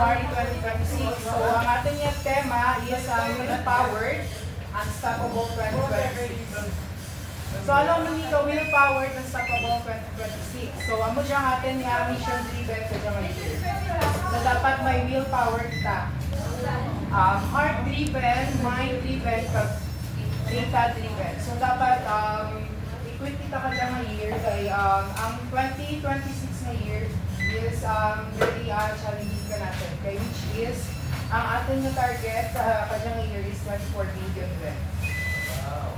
January 2026. So, ang ating yung tema is Will-Powered, Unstoppable 2026. So, alam mo nito, Will-Powered, Unstoppable 2026. So, amo dyan atin nga mission driven sa dyan na dapat may will-powered ka. Heart driven, mind driven, data driven. So, dapat equip kita ka dyan ng year kay ang 2026 na year is very challenging ka natin. Kay which is, ang ating na target ka dyan ng year is 24 billion rin.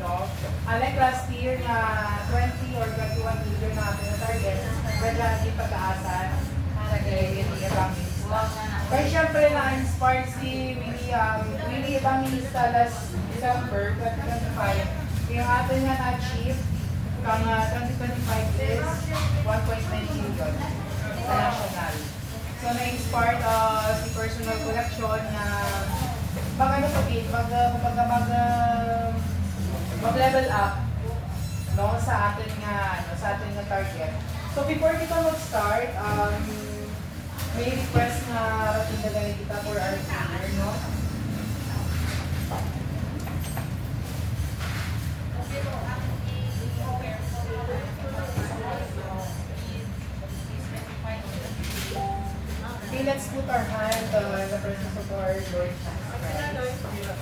No? Unlike last year na 20 or 21 billion na ating na target, medyo natin pag-aasan na nag-Willie Evangelista. Kaya syempre na-inspired si Willie Evangelista last December 2025. Yung atin nga na-achieve kang 2025 is 1.9 billion sa national. So na-inspired si personal collection na mag-level up no, sa atin nga target. So before kita mag-start, may request na tindagan kita for our prayer, no? Okay, let's put our hand in the presence of our Lord Jesus Christ.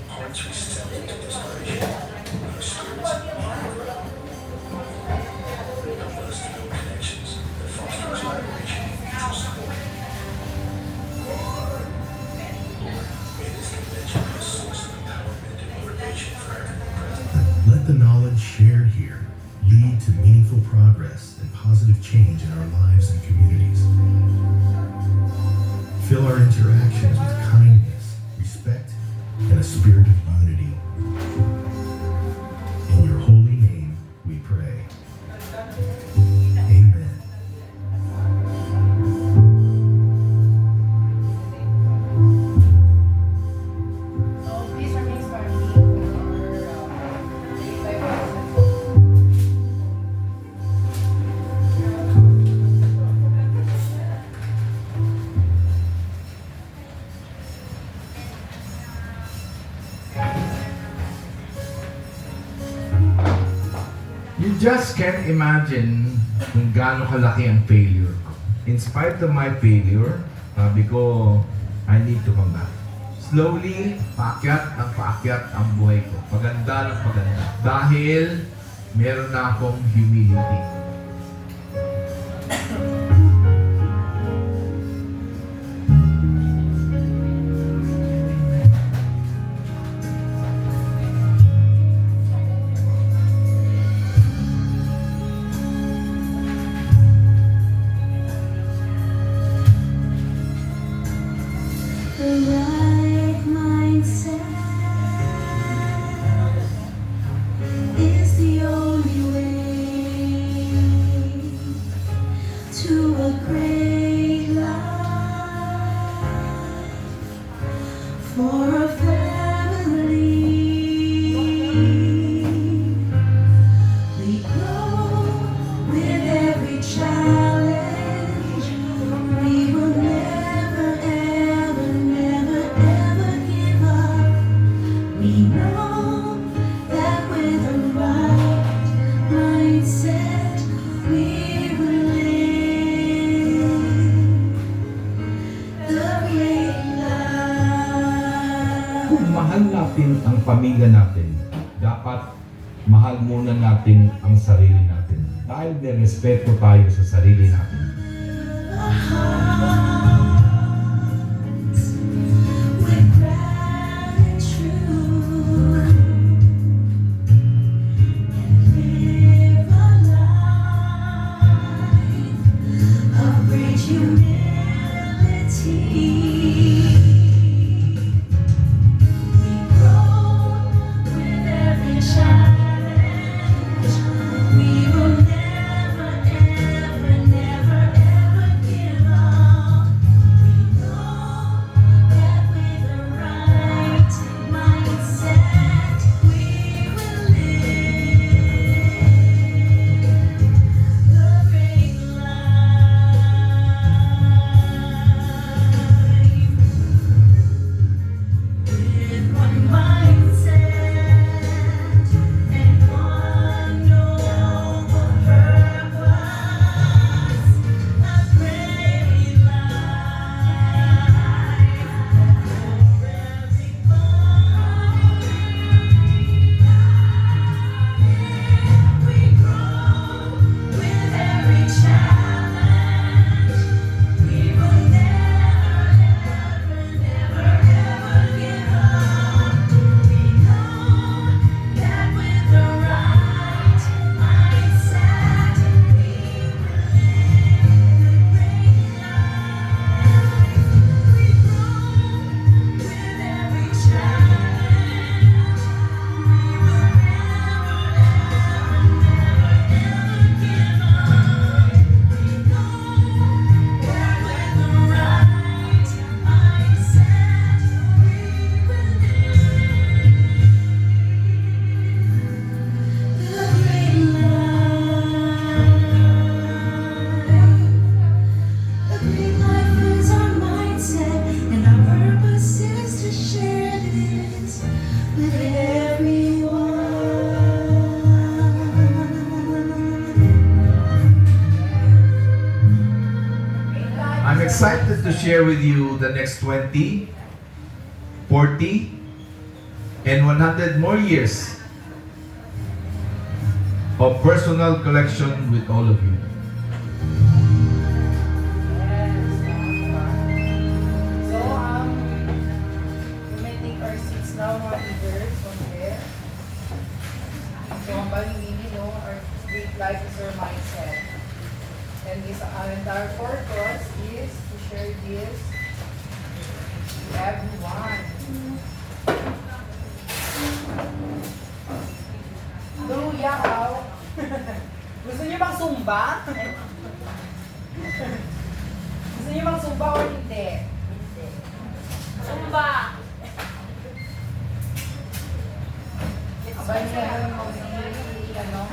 Hearts receptive to inspiration, our spirits unravel. Help us to build connections that fosters liberation and mutual support. Lord, may this convention be a source of empowerment and motivation for everyone present. Let the knowledge shared here lead to meaningful progress and positive change in our lives and communities. Fill our interactions with kindness, respect, and a spirit of unity. In your holy name we pray. Amen. So please remain standing for You just can't imagine kung gaano kalaki ang failure ko. In spite of my failure, sabi ko, I need to come back. Slowly, paakyat ang buhay ko. Paganda ng paganda. Dahil meron na akong humility. The right mindset is the only way to a great life for a family. We grow with every challenge. We will never ever give up. We know that with the right mindset, we will live the great life. Kung mahal natin ang pamilya natin, dapat mahal muna natin ang sarili natin. Dahil may respeto tayo sa sarili natin. Our hearts with gratitude and live a life of great humility. We grow with every challenge. We will never give up. to share with you the next 20, 40, and 100 more years of personal collection with all of you. So, we may take our seats now, mga leaders, from there. So, ang balingini, no, our great life is our mindset. And this, our entire purpose is to share this to everyone. Luya, how? Gusto niyo bang sumba? Gusto niyo bang sumba o hindi? Sumba! Abay niya lang mo ano?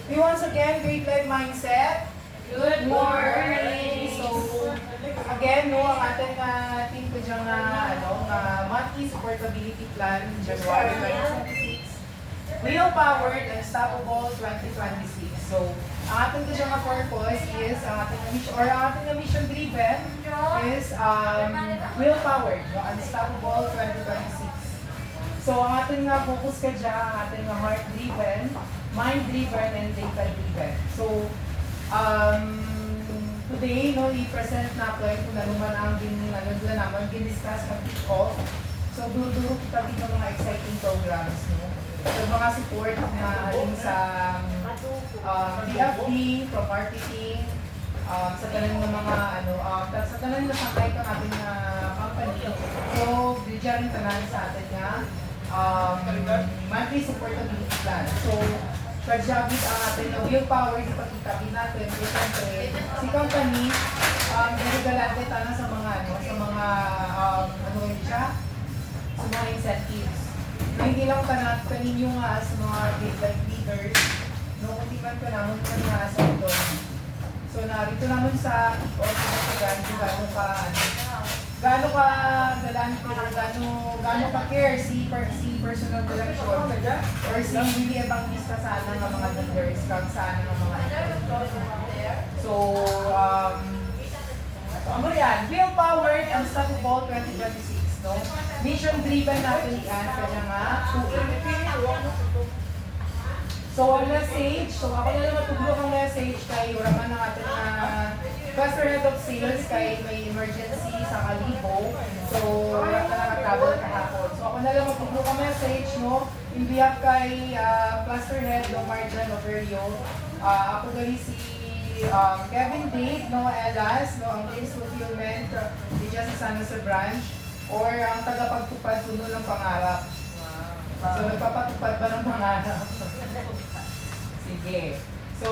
We once again, Great Life Mindset. Good morning! So, again, no, ang ating team ko dyan monthly supportability plan, January 2026. Will-powered, unstoppable 2026. So, ang ating ko dyan purpose is, ang ating mission driven is will-powered, no, unstoppable 2026. So, ang ating focus ka dyan, ang ating heart-driven, mind-driven, and data-driven. So, today, no, i-present natin kung ano man ang din-discuss ng kick-off. So, duro-duro kita dito mga exciting programs, no? So, mga support na alin sa BFD, from marketing, sa talang ng mga, sa talang na pangkay ka natin na company. So, bigyan rin tanan sa atin nga, monthly supportability plan. So, kajabit ang atin na willpower, ipakitabi natin, siyempre, si company, dinigalante tayo sa mga, sa mga incentives. So, hindi lang kaninyo nga sa mga big life leaders, no, kundi man ka naman nga sa ito. So, narito naman sa kick-off, gaano ka gaano ka care si personal collection or si really evangelista sana ng mga leaders kang sana ng mga so ano yan, will-powered and unstoppable 2026, no? Mission driven natin yan kaya nga 2 so ang message, so ako na lang matuglo ang message kay Uraman ng ating Cluster Head of Sales kay may emergency sa Kalibo. So, wala ka nakakabal kahapon. So, ako na lang magpuglo ang message, no? In behalf kay Cluster Head of Marjan Overio. Ako gali si Kevin Dave, no? Elas, no? Ang Days Fulfillment ni Jesse San Jose Branch or ang tagapagtupad puno ng pangarap. So, nagpapatupad ba ng pangarap? Sige. So,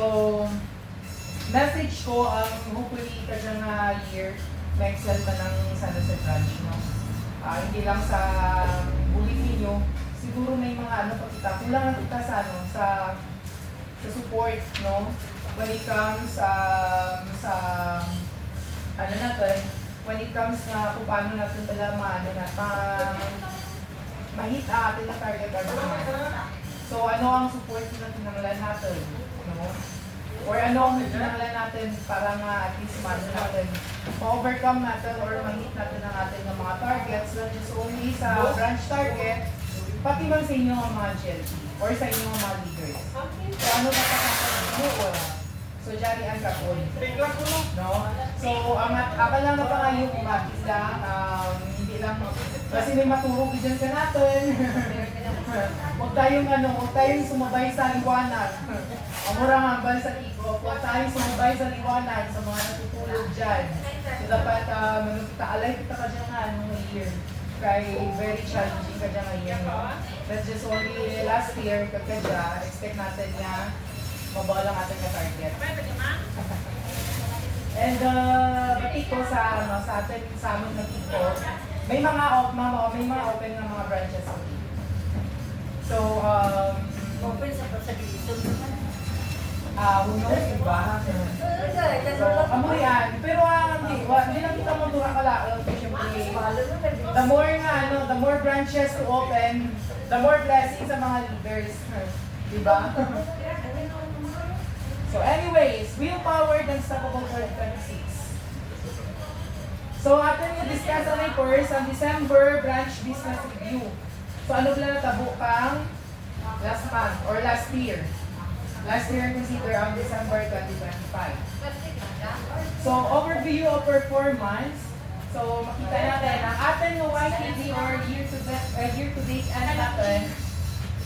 message ko ang hopefully kanyang year ma-excel pa ng San Jose Branch, no? Hindi lang sa bulletin ninyo, siguro may mga pakita. Kulang kita sa support, no? When it comes sa natin, when it comes na kung paano natin pala mahit atin na target agad. So, ano ang support na tinanglan natin, no? Or ano ang tinanglan natin para at least natin ma-overcome natin or ma-hit natin ang ating mga targets, not just only sa branch target, pati man sa inyo ang mga GLT or sa inyo ang mga leaders. So ano ba kakakot? So dyan ang kakot. No? So akala lang na pangayon kumakis lang, hindi lang, kasi may maturog dyan ka natin. Huwag tayong sumabay sa liwanag. Ang murang hambal sa ikot, huwag tayong sumabay sa liwanag sa mga natutulog dyan. So dapat alay kita ka dyan nga nung year. Kaya very challenging ka dyan ngayon. That's just only last year kagkadya, expect natin na mabawa lang natin ka target. And batik ko sa atin, sa amin na tipo, may mga open na mga branches sa dito. So, Open sa possibility naman. Who knows, diba? So, amo yan. Pero hindi lang kita magdura ka lang. Siyempre, the more branches to open, the more blessings sa mga leaders. Diba? So anyways, willpower and unstoppable 2026. So atin yung discuss na first ang December branch business review. So ano pala natabo kang last month or last year? Last year consider ang December 2025. So overview of performance. So makita natin ang atin yung YTD or year to date end natin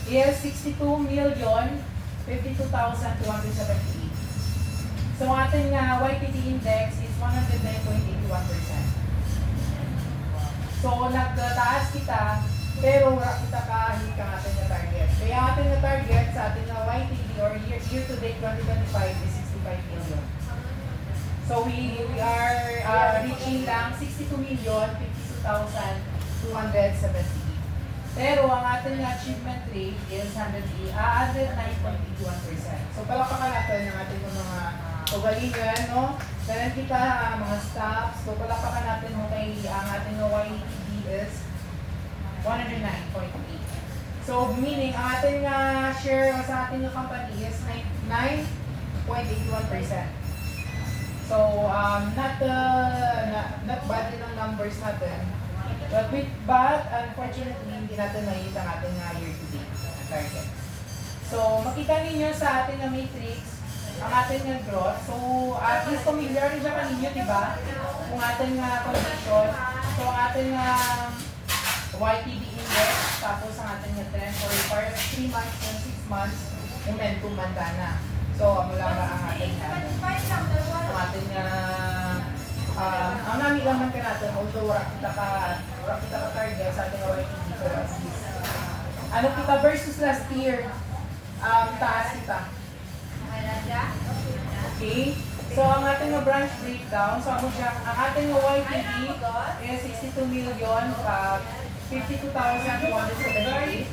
is 62,052,278. So ang ating YTD index is 109.81%. So nagtaas kita, pero wala kita kahit ka ating na target. Kaya ating na target sa ating na YTD or year to date 2025 is 65 million. So we are reaching lang 62,052,270. Pero ang ating achievement rate is 109.81%. So palakpakan natin ang ating mga ugalingan, no? Meron kita mga staffs. So palakpakan natin mo kay ang ating YTD is 109.8. So meaning ang ating share sa ating company is 9.81%. So not bad din ang numbers natin. But unfortunately, hindi natin makita ang ating year-to-date target. So, makita ninyo sa ating matrix, ang ating growth. So, at least familiar rin siya kaninyo, diba? Kung ating condition. So, ang ating YTD index, tapos ang ating trend for 3 months and 6 months, momentum banda na. So, mula ba ang ating ang namin naman ka natin, although wala kita ka target sa ating YTD pero at least. Ano kita versus last year, taas kita. Okay? So, ang ating branch breakdown, so ang ating YTD is 62,052,278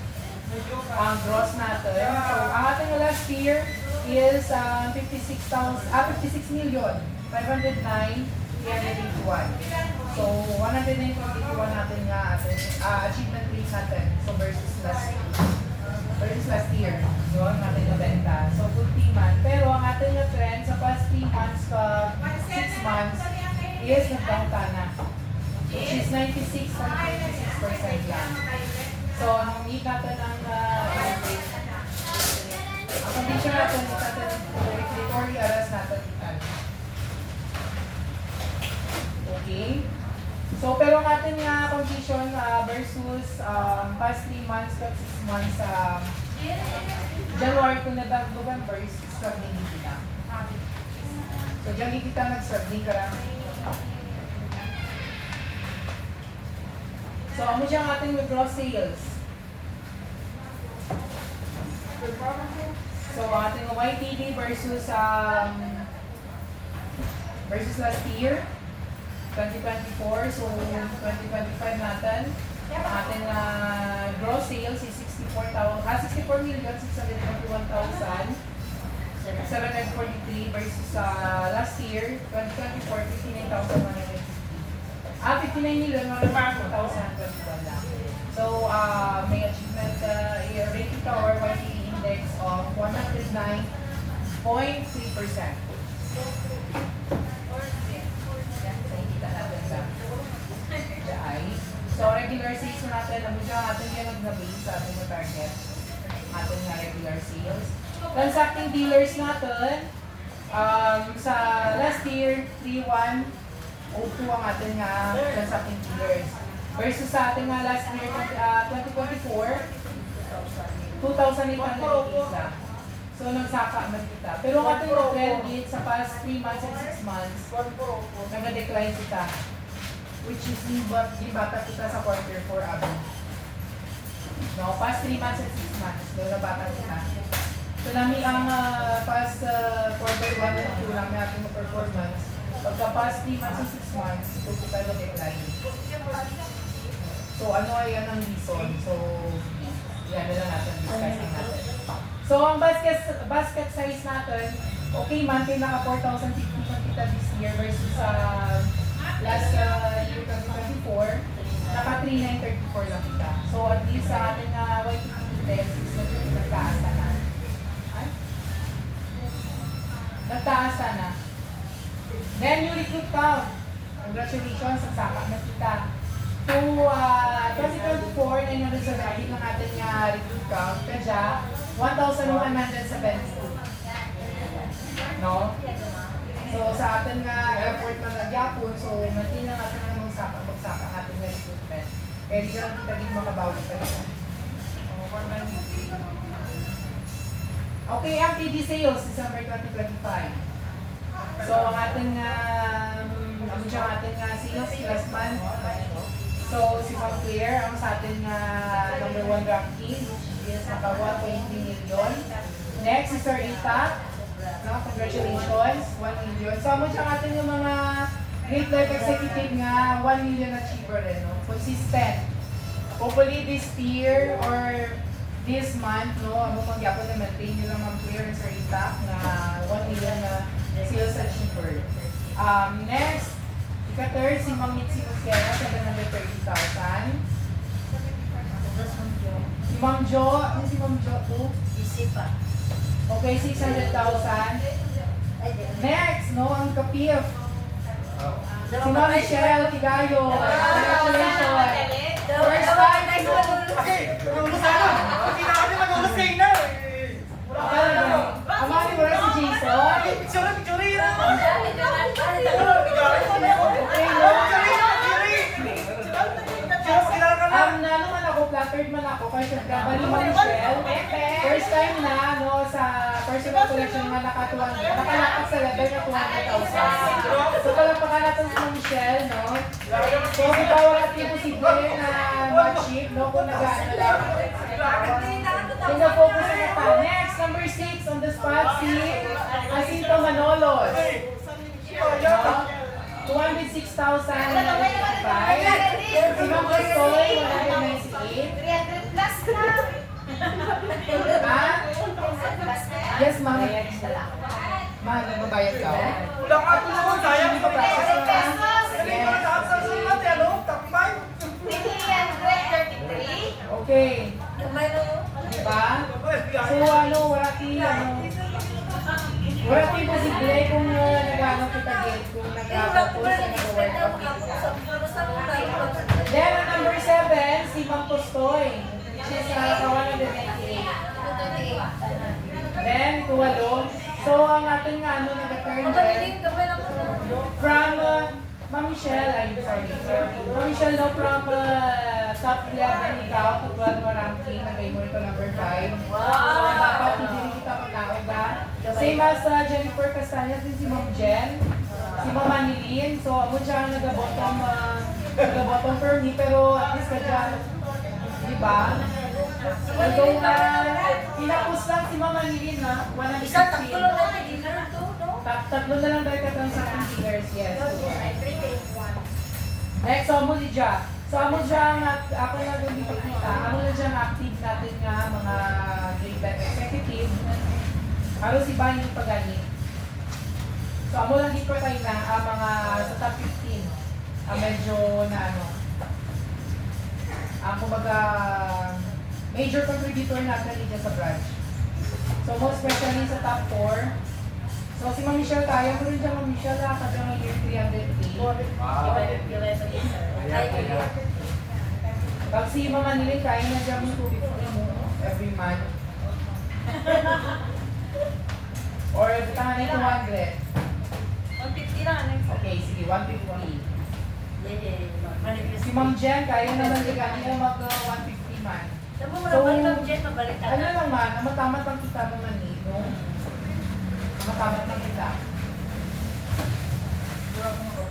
ang gross natin. So, ang ating last year is 56,509,381. So, 109.81 natin nga ating achievement rate natin. So, versus last year. Yun, natin nabenta. So, good man. Pero ang ating na trend sa past 3 months, 6 months, is nagdownta na. Which is 96.56% lang. So, ang need natin ang condition natin, regulatory arrest natin. Okay? So, pero ang ating condition versus past 3 months to 6 months January to November is struggling kita. So, dyan kita nag-struggling ka lang. So, amo siya ang ating gross sales. So, ang ating YTD versus last year. 2024, so 2025 natin, ang ating gross sales is 64,621,743 versus last year, 2024, 59,150. 59,150,021 lang. So, may achievement rating ka or YTD index of 109.3%. So, regular sales natin, ano siya, atin yung nag-base sa ating target. Ating regular sales. Transacting dealers natin, sa last year, 3,102 ang ating transacting dealers. Versus sa ating last year, 2024, 2,880 lang. So, nagsaka man kita. Pero ang ating trend rate sa past 3 months and 6 months, nag-decline kita. Which is di bata kita sa quarter 4 abon. No, past 3 months and 6 months, doon na bata kita. So namin ang past quarter 1 and 2 namin ating performance. Pagka past 3 months and 6 months, ito kita nag-decline. So ano ay yan ang reason? So yan na lang natin discuss natin. So, ang basket size natin, okay man, kayo naka 4,050 kita this year versus sa last year 2024, naka 3,934 lang kita. So, at least sa ating YTP test is nagtaasa na. Ay? Nagtaasa na. Then, yung recruit count. Congratulations, nagsaka na kita. To 2024, 970 lang natin yung recruit count. Kaya, 1,172. No? So, sa atin nga effort na nagyapon, so, natin na natin na magsaka natin yung recruitment. Kaya di lang kita din makabawi talaga. Okay, ang TD sales, December 2025. So, ang ating sales last month. So, si Ma'am Claire, ang sa ating number 1 ranking, is naka 1.3 million. Next, si Sir Ita. No, congratulations, 1 million. So, mo siya ating yung mga Great Life Executive nga, 1 million achiever rin, no? Consistent. Hopefully this year or this month, no, amo magyapon na maintain nyo lang Ma'am Claire and Sir Ita na 1 million na sales achiever. Next, ika-third, si Ma'am Mitzi Musquera, 730,000. Si Ma'am Jo, ano si Ma'am Jo po? Isipa. Okay, 600,000. Next, no, ang kapif. Si Ma'am Michelle Tigayo. Congratulations. First time. Amani mo rin si Jason. Okay, no? Nano man ako, flattered man ako, kasi syempre, bali Ma'am Michelle. First time na, no, sa personal collection na nakalakas sa level na 200,000. So, palapakan natin si Ma'am Michelle, no? So, kung bawal at yung posible na ma-achieve, no, kung nag-ano lang. Kung na-focus na pa. Next, number 6 on the spot, si Jacinto Manolos. No? 206,000 Si Ma'am Cristoy, 198. 300 plus na. Ha? Yes, Ma'am. Ma'am, nagbabayad ka? Hindi pa process na. Okay. Diba? So, wala tayong posible kung nag-ano kita gate, kung nag-focus na nag-workout kita. Then, ang number 7, si Ma'am Tostoy. Which is 198. Then, tuwalo. So, ang ating nag-turn red from Ma'am Michelle, sorry. Ma'am Michelle, no, from top 11 ikaw, to 12 mo ranking, nagay mo ito number 5. So, dapat hindi rin kita pagkaoga. Same as Jennifer Castañas, din si Ma'am Jen, si Ma'am Manilin. So, amo siya ang nag-bottom for me, pero at least ka dyan, di ba? Although pinapos lang si Ma'am Manilin, ha? 116. Tatlo na lang dahil ka-transacting figures, yes. Next, so amo siya. So amo siya ang ako na doon dito kita. Amo na siya ang active natin nga mga Great Life Executive. Aro si Bayan yung pagani. So amo lang dito tayo na mga sa top 15. Medyo na kumbaga major contributor natin dito sa branch. So most especially sa top 4. So si Ma'am Michelle, kaya mo rin dyan Ma'am Michelle, kada ng year 300K. Pag si Ma'am Manilin, kaya na dyan yung 250 mo every month. Or tangan na 200. 150 lang. Okay, sige, 150. Si Ma'am Jen, kaya naman din kanina mag-150 man. Ano lang man, matamat ang kita naman eh, no? Matamat lang kita.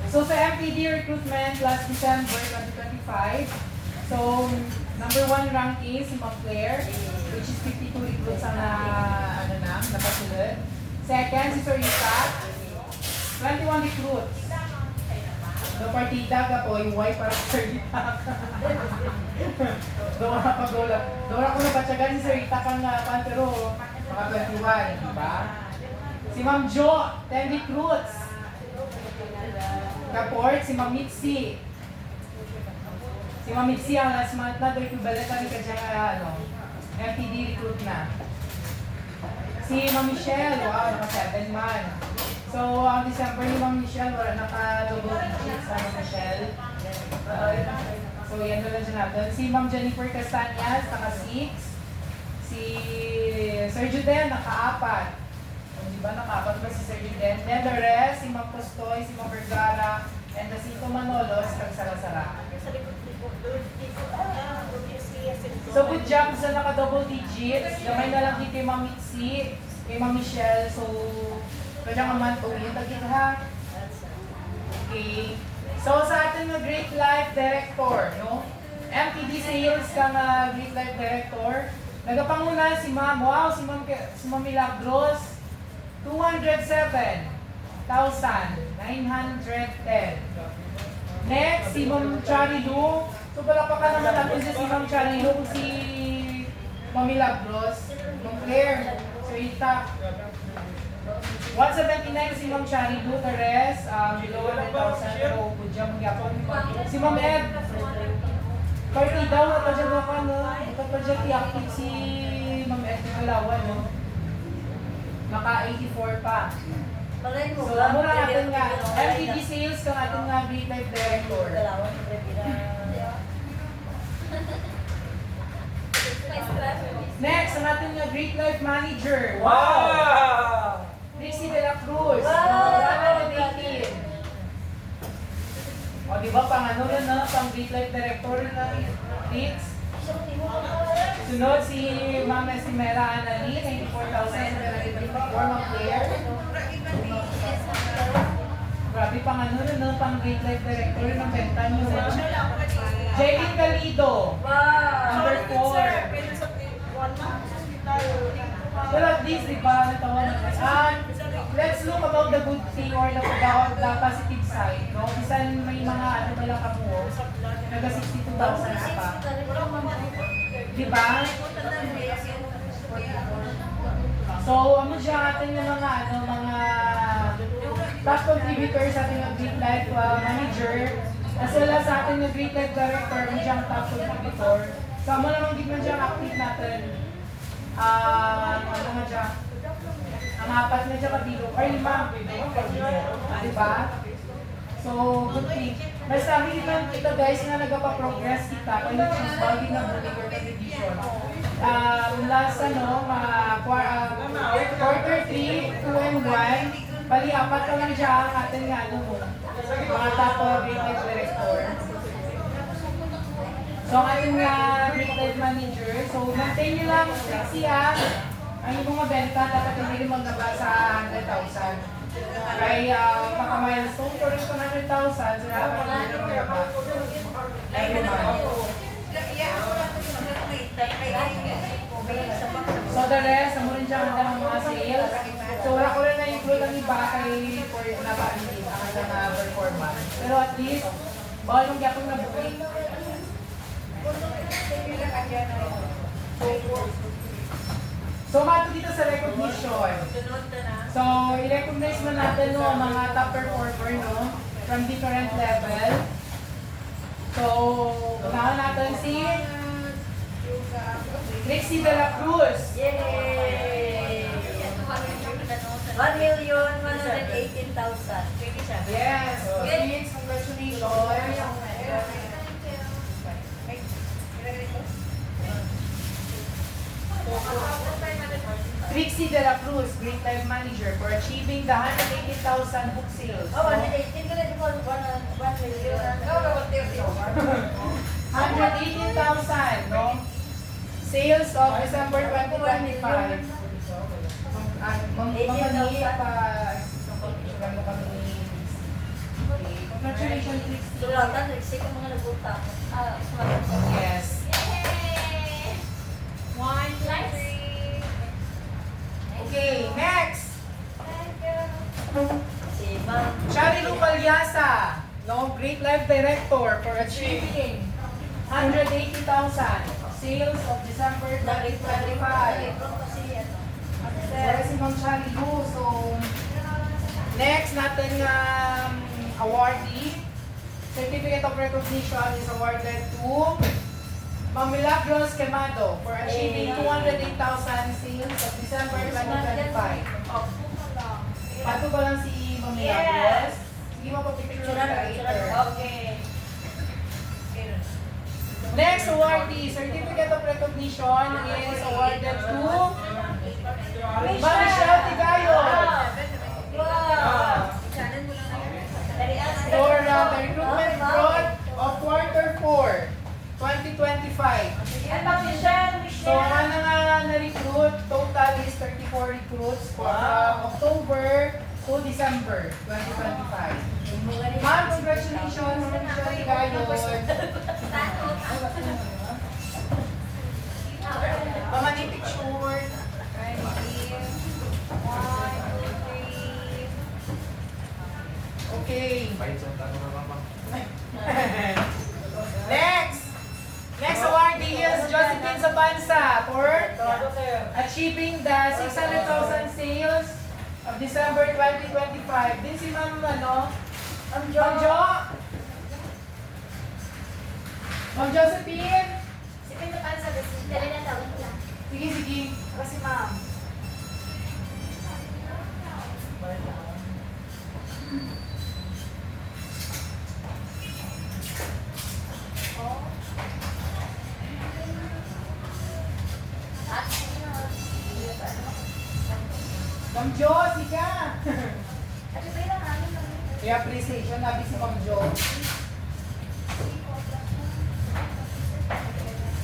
So sa MPD recruitment last December 2025, so number 1 ranking si Ma'am Claire, which is 52 recruits ang napasulod. Second, si Sir Ita, 21 recruits. So partida ka po, yung Y para sa Sir Ita. Doon ako na patsagan si Sir Ita kang pero Mga 21, di ba? Si Ma'am Jo, 10 recruits. Report, si Ma'am Mitzi. Si Ma'am Mitzi ang last month na, ito equivalent kami ka dyan, FTD recruit na. Si Ma'am Michelle, wow, naka 7 man. So, ang December ni Ma'am Michelle, wala naka-double digits sa Ma'am Michelle. So, yan na lang siya natin. Si Ma'am Jennifer Castañas, naka-6. Si Sir Juden, naka-4. Di ba, naka-4 ba si Sir Juden? Then the rest, si Ma'am Costoy, si Ma'am Vergara, and the Sito Manolos, kag-sara-sara. So, good job sa naka-double digits. Gamay na lang dito kay Ma'am Mitzi, kay Ma'am Michelle. So, kanyang amantuhin. Tagit ha? Okay. So, sa ating Great Life Director, no? MTD Sales ka nga Great Life Director. Nagapanguna si Ma'am, wow, si Ma'am Milagros, 207,910. Next, si Ma'am Charilu. So, palakpakan naman natin si Ma'am Charilu, si Ma'am Milagros, Ma'am Claire, Sir Ita. 179 si Ma'am Charilu, the rest, below 100,000, pero budya mong yapon. Si Ma'am Ed, 30 daw, napadya na ka, no? Napadya i-active si Ma'am Ed Kalawan, no? Naka 84 pa. So, ano na natin nga, MTD Sales ka natin nga Great Life Director. Next, ang ating nga Great Life Manager. Wow! Trixie De La Cruz. Wow! 118. O, di ba, pang ano rin na, pang Great Life Director na Trix. Sunod si Ma'am Estimera Anali, 94,754, Ma'am Claire. Grabe, pang ano rin na, pang Great Life Director ng benta nyo. Jaylin Galido, number 4. Well, at least, di ba, natawa naman. Let's look about the good thing or the positive side, no? Bisan may mga ano pala kamuo, naga 62,000 na pa. Di ba? So, ano siya atin yung mga top contributors sa ating Great Life Manager, as well as sa ating Great Life Director, ano siyang top contributor. So, ano naman din man siyang active natin. Ano nga siya? Ang apat na siya kabilo, or 5. Diba? So, good thing. Basta kita guys na nagpa-progress kita kung yung bagay na bulig or contribution. Last quarter 3, 2 and 1, bali 4 ka lang siya ang ating mga top Great Life Director. So, ang ating Great Life Manager, so maintain nyo lang, sexy ang yung mga benta, dapat hindi rin magnaba sa 100,000. Kaya paka-milestone ko rin sa 100,000, sila dapat hindi rin magnaba. Every month. So, the rest, amo rin siya ang mga sales. So, wala ko rin na-include ang iba kay for nabahin ang kanyang performance. Pero at least, bawal yung gapong nabuhay. So, mato dito sa recognition. So, i-recognize mo natin ang mga top performer, no? From different level. So, unahan natin si Trixie De La Cruz. Yay! 1,118,000. Yes. Good. Congratulations. Trixie De La Cruz, Great Life Manager, for achieving the 180,000 book sales. Oh, 118 ko na di ko 1 million. 180,000, no? Sales of December 2025. Mamani pa congratulations, Trixie. Sulatan, nagsik ang mga nagbuta. Yes. Okay, next. Si Ma'am. Charilu Palyasa, no, Great Life Director for achieving 180,000 sales of December 2025. Wala si Ma'am Charlie Lu. So, next natin awardee. Certificate of Recognition is awarded to Ma'am Milagros Quemado for achieving 208,000 sales of December 2025. Pato ba lang si Ma'am Milagros? Sige mo pa-picture later. Okay. Next awardee, Certificate of Recognition is awarded to Ma'am Michelle Tigayo Wow. for the recruitment growth of quarter 4, 2025. So, ano nga na-recruit, total is 34 recruits from October to December 2025. Ma'am, congratulations, Ma'am Michelle Tigayo. Mama, ni picture. Okay. Next awardee is Josephine Zabansa for achieving the 600,000 sales of December 2025. Din si Ma'am, Ma'am Jo. Ma'am Josephine. Sige, sige. Kasi ma'am. Ma'am Jo, sige. I-appreciation nabi si Ma'am Jo.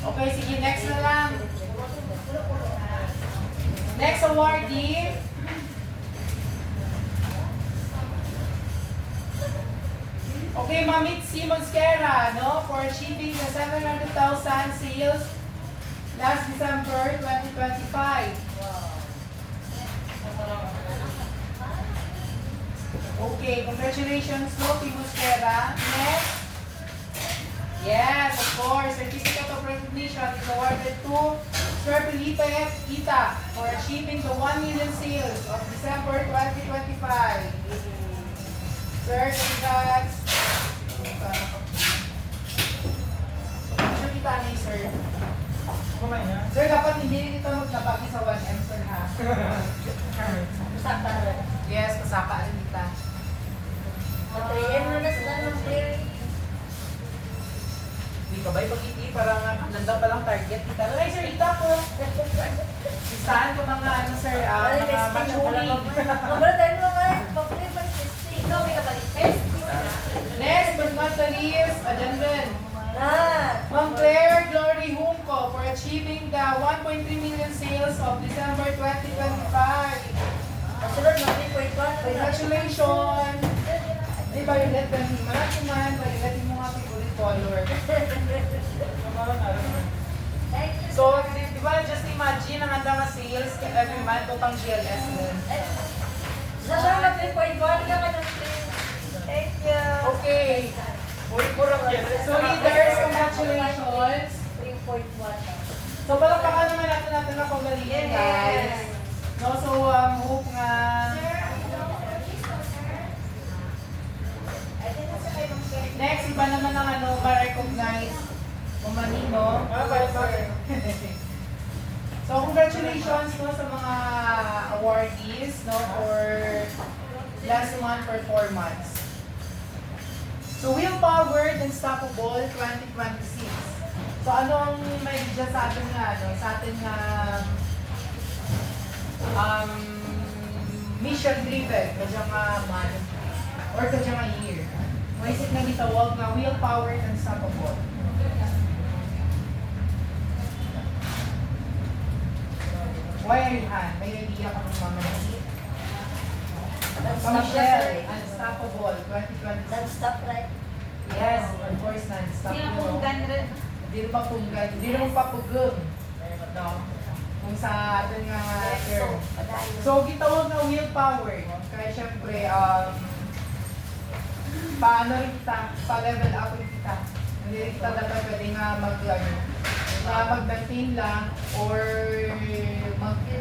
Okay, sige, next na lang. Next awardee. Okay, Mamit Simon Skera, no, for achieving the 700,000 sales last December 2025. Okay, congratulations to Timo Skera. Next. Yes, of course. Certificate of Recognition is awarded to Sir Felipe Ita for achieving the 1 million sales of December 2025. Sir, congrats. Sure kita ni sir. Sir, dapat hindi kita maglabagi sa 1M, sir, ha? Yes, pasaka rin kita. Patayin mo na sila ng player. Hindi ka ba'y pag-iti? Parang nandang palang target kita. Ay, sir, ita po. Listahan ko mga sir, mga machuri. Next but not the least, Adandan. Ma'am Claire Glory Humco for achieving the 1.3 million sales of December 2025. Congratulations! Di ba yung let them man, violet yung mga favorite color. So, di ba, just imagine ang handa nga sales every month o pang GLS din. Thank you. Okay. So, leaders, congratulations. 3.1. So, palakpakan naman natin na pagaling, guys. No, so, hope nga. Next, iba naman ang ma-recognize Umanino. So, congratulations no, sa mga awardees no, for last month performance. So, Willpowered and Unstoppable 2026. So, ano ang may dyan sa atin nga, mission driven, kaya nga month, or kaya nga year. May isip na gitawag na Willpowered and Unstoppable. Why are you hand? May idea ka ng mga nagigit? Michelle, Unstoppable 2026. Non-stop, right? Yes, of course, non-stop. Hindi naman punggan, hindi naman papugong. No? Kung sa atin nga term. So, gitawag na willpower. Kaya syempre, paano rin kita, pa-level up rin kita. Hindi rin kita dapat pwede nga na mag-maintain lang or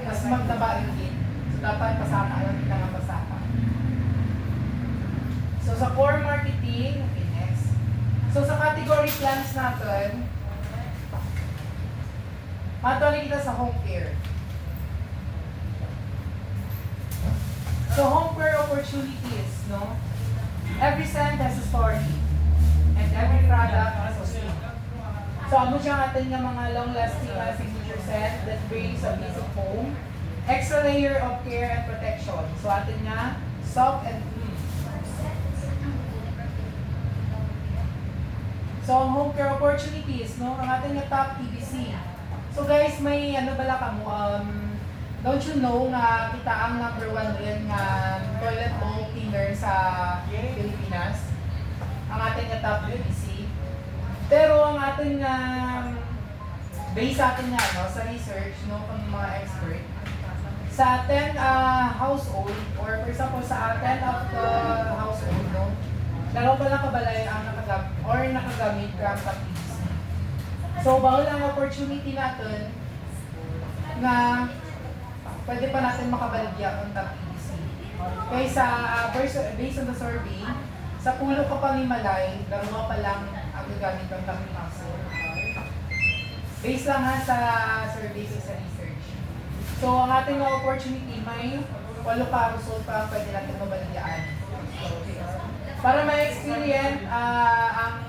mas magnabain din. So, dapat pasaka lang din ang pasaka. So, sa core marketing, okay, next. So, sa category plans natin, matuloy kita sa home care. So, home care opportunities, no? Every scent has a story. And every product has a story. So, amo siya atin nga mga long-lasting signature scent that brings a piece of home, extra layer of care and protection. So, atin nga, soft and clean. So, ang home care opportunities, no? Ang atin nga top PVC. So, guys, may ano bala ka mo, don't you know nga kita ang number 1 rin nga toilet bowl cleaner sa Pilipinas? Ang atin nga top PVC. Pero ang atin nga base sa atin nga no, sa research no ng mga expert sa 10 household or for example sa 10 of the household no, dalawa pa lang kabalay ang nakagamit ng top PVC. So bawal ang opportunity natin na pwede pa natin makabaligya ang top PVC. Kaya sa based on the survey, sa pulo ka pang Himalay, dalawa pa lang ang gagamit ng top PVC. Based lang ha sa survey sa research. So ang ating opportunity, may 8 pa result pa pwede natin mabaligyaan. Para ma-experience ang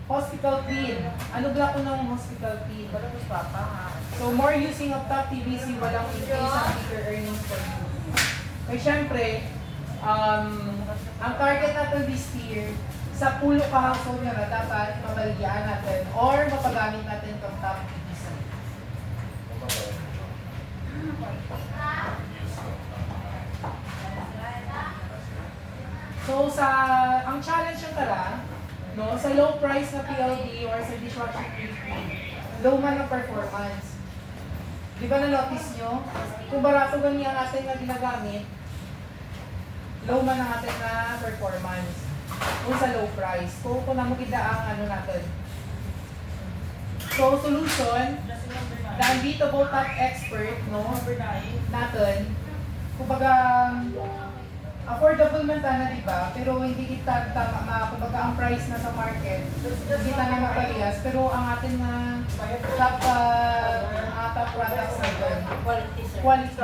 hospital clean. Ano ba ko ng hospital clean? So more using of top PVC, walang increase ang bigger earnings for you. Kaya syempre, ang target natin this year, sa pulo ka household na dapat mabaligyaan natin or mapagamit natin itong top PVC. So ang challenge yung tara, no, sa low price na PLD or sa dishwasher clean, low man ang performance. Di ba na-notice nyo? Kung barato ganyan ang ating na ginagamit, low man ang ating na performance. Kung sa low price. Kung namagida ang ano natin. So, solution, the unbeatable top expert, no, natin, kumbaga, affordable man sana, di ba? Pero hindi kita tama, kumbaga ang price na sa market, hindi kita na mapalihas. Pero ang ating top products natin, quality.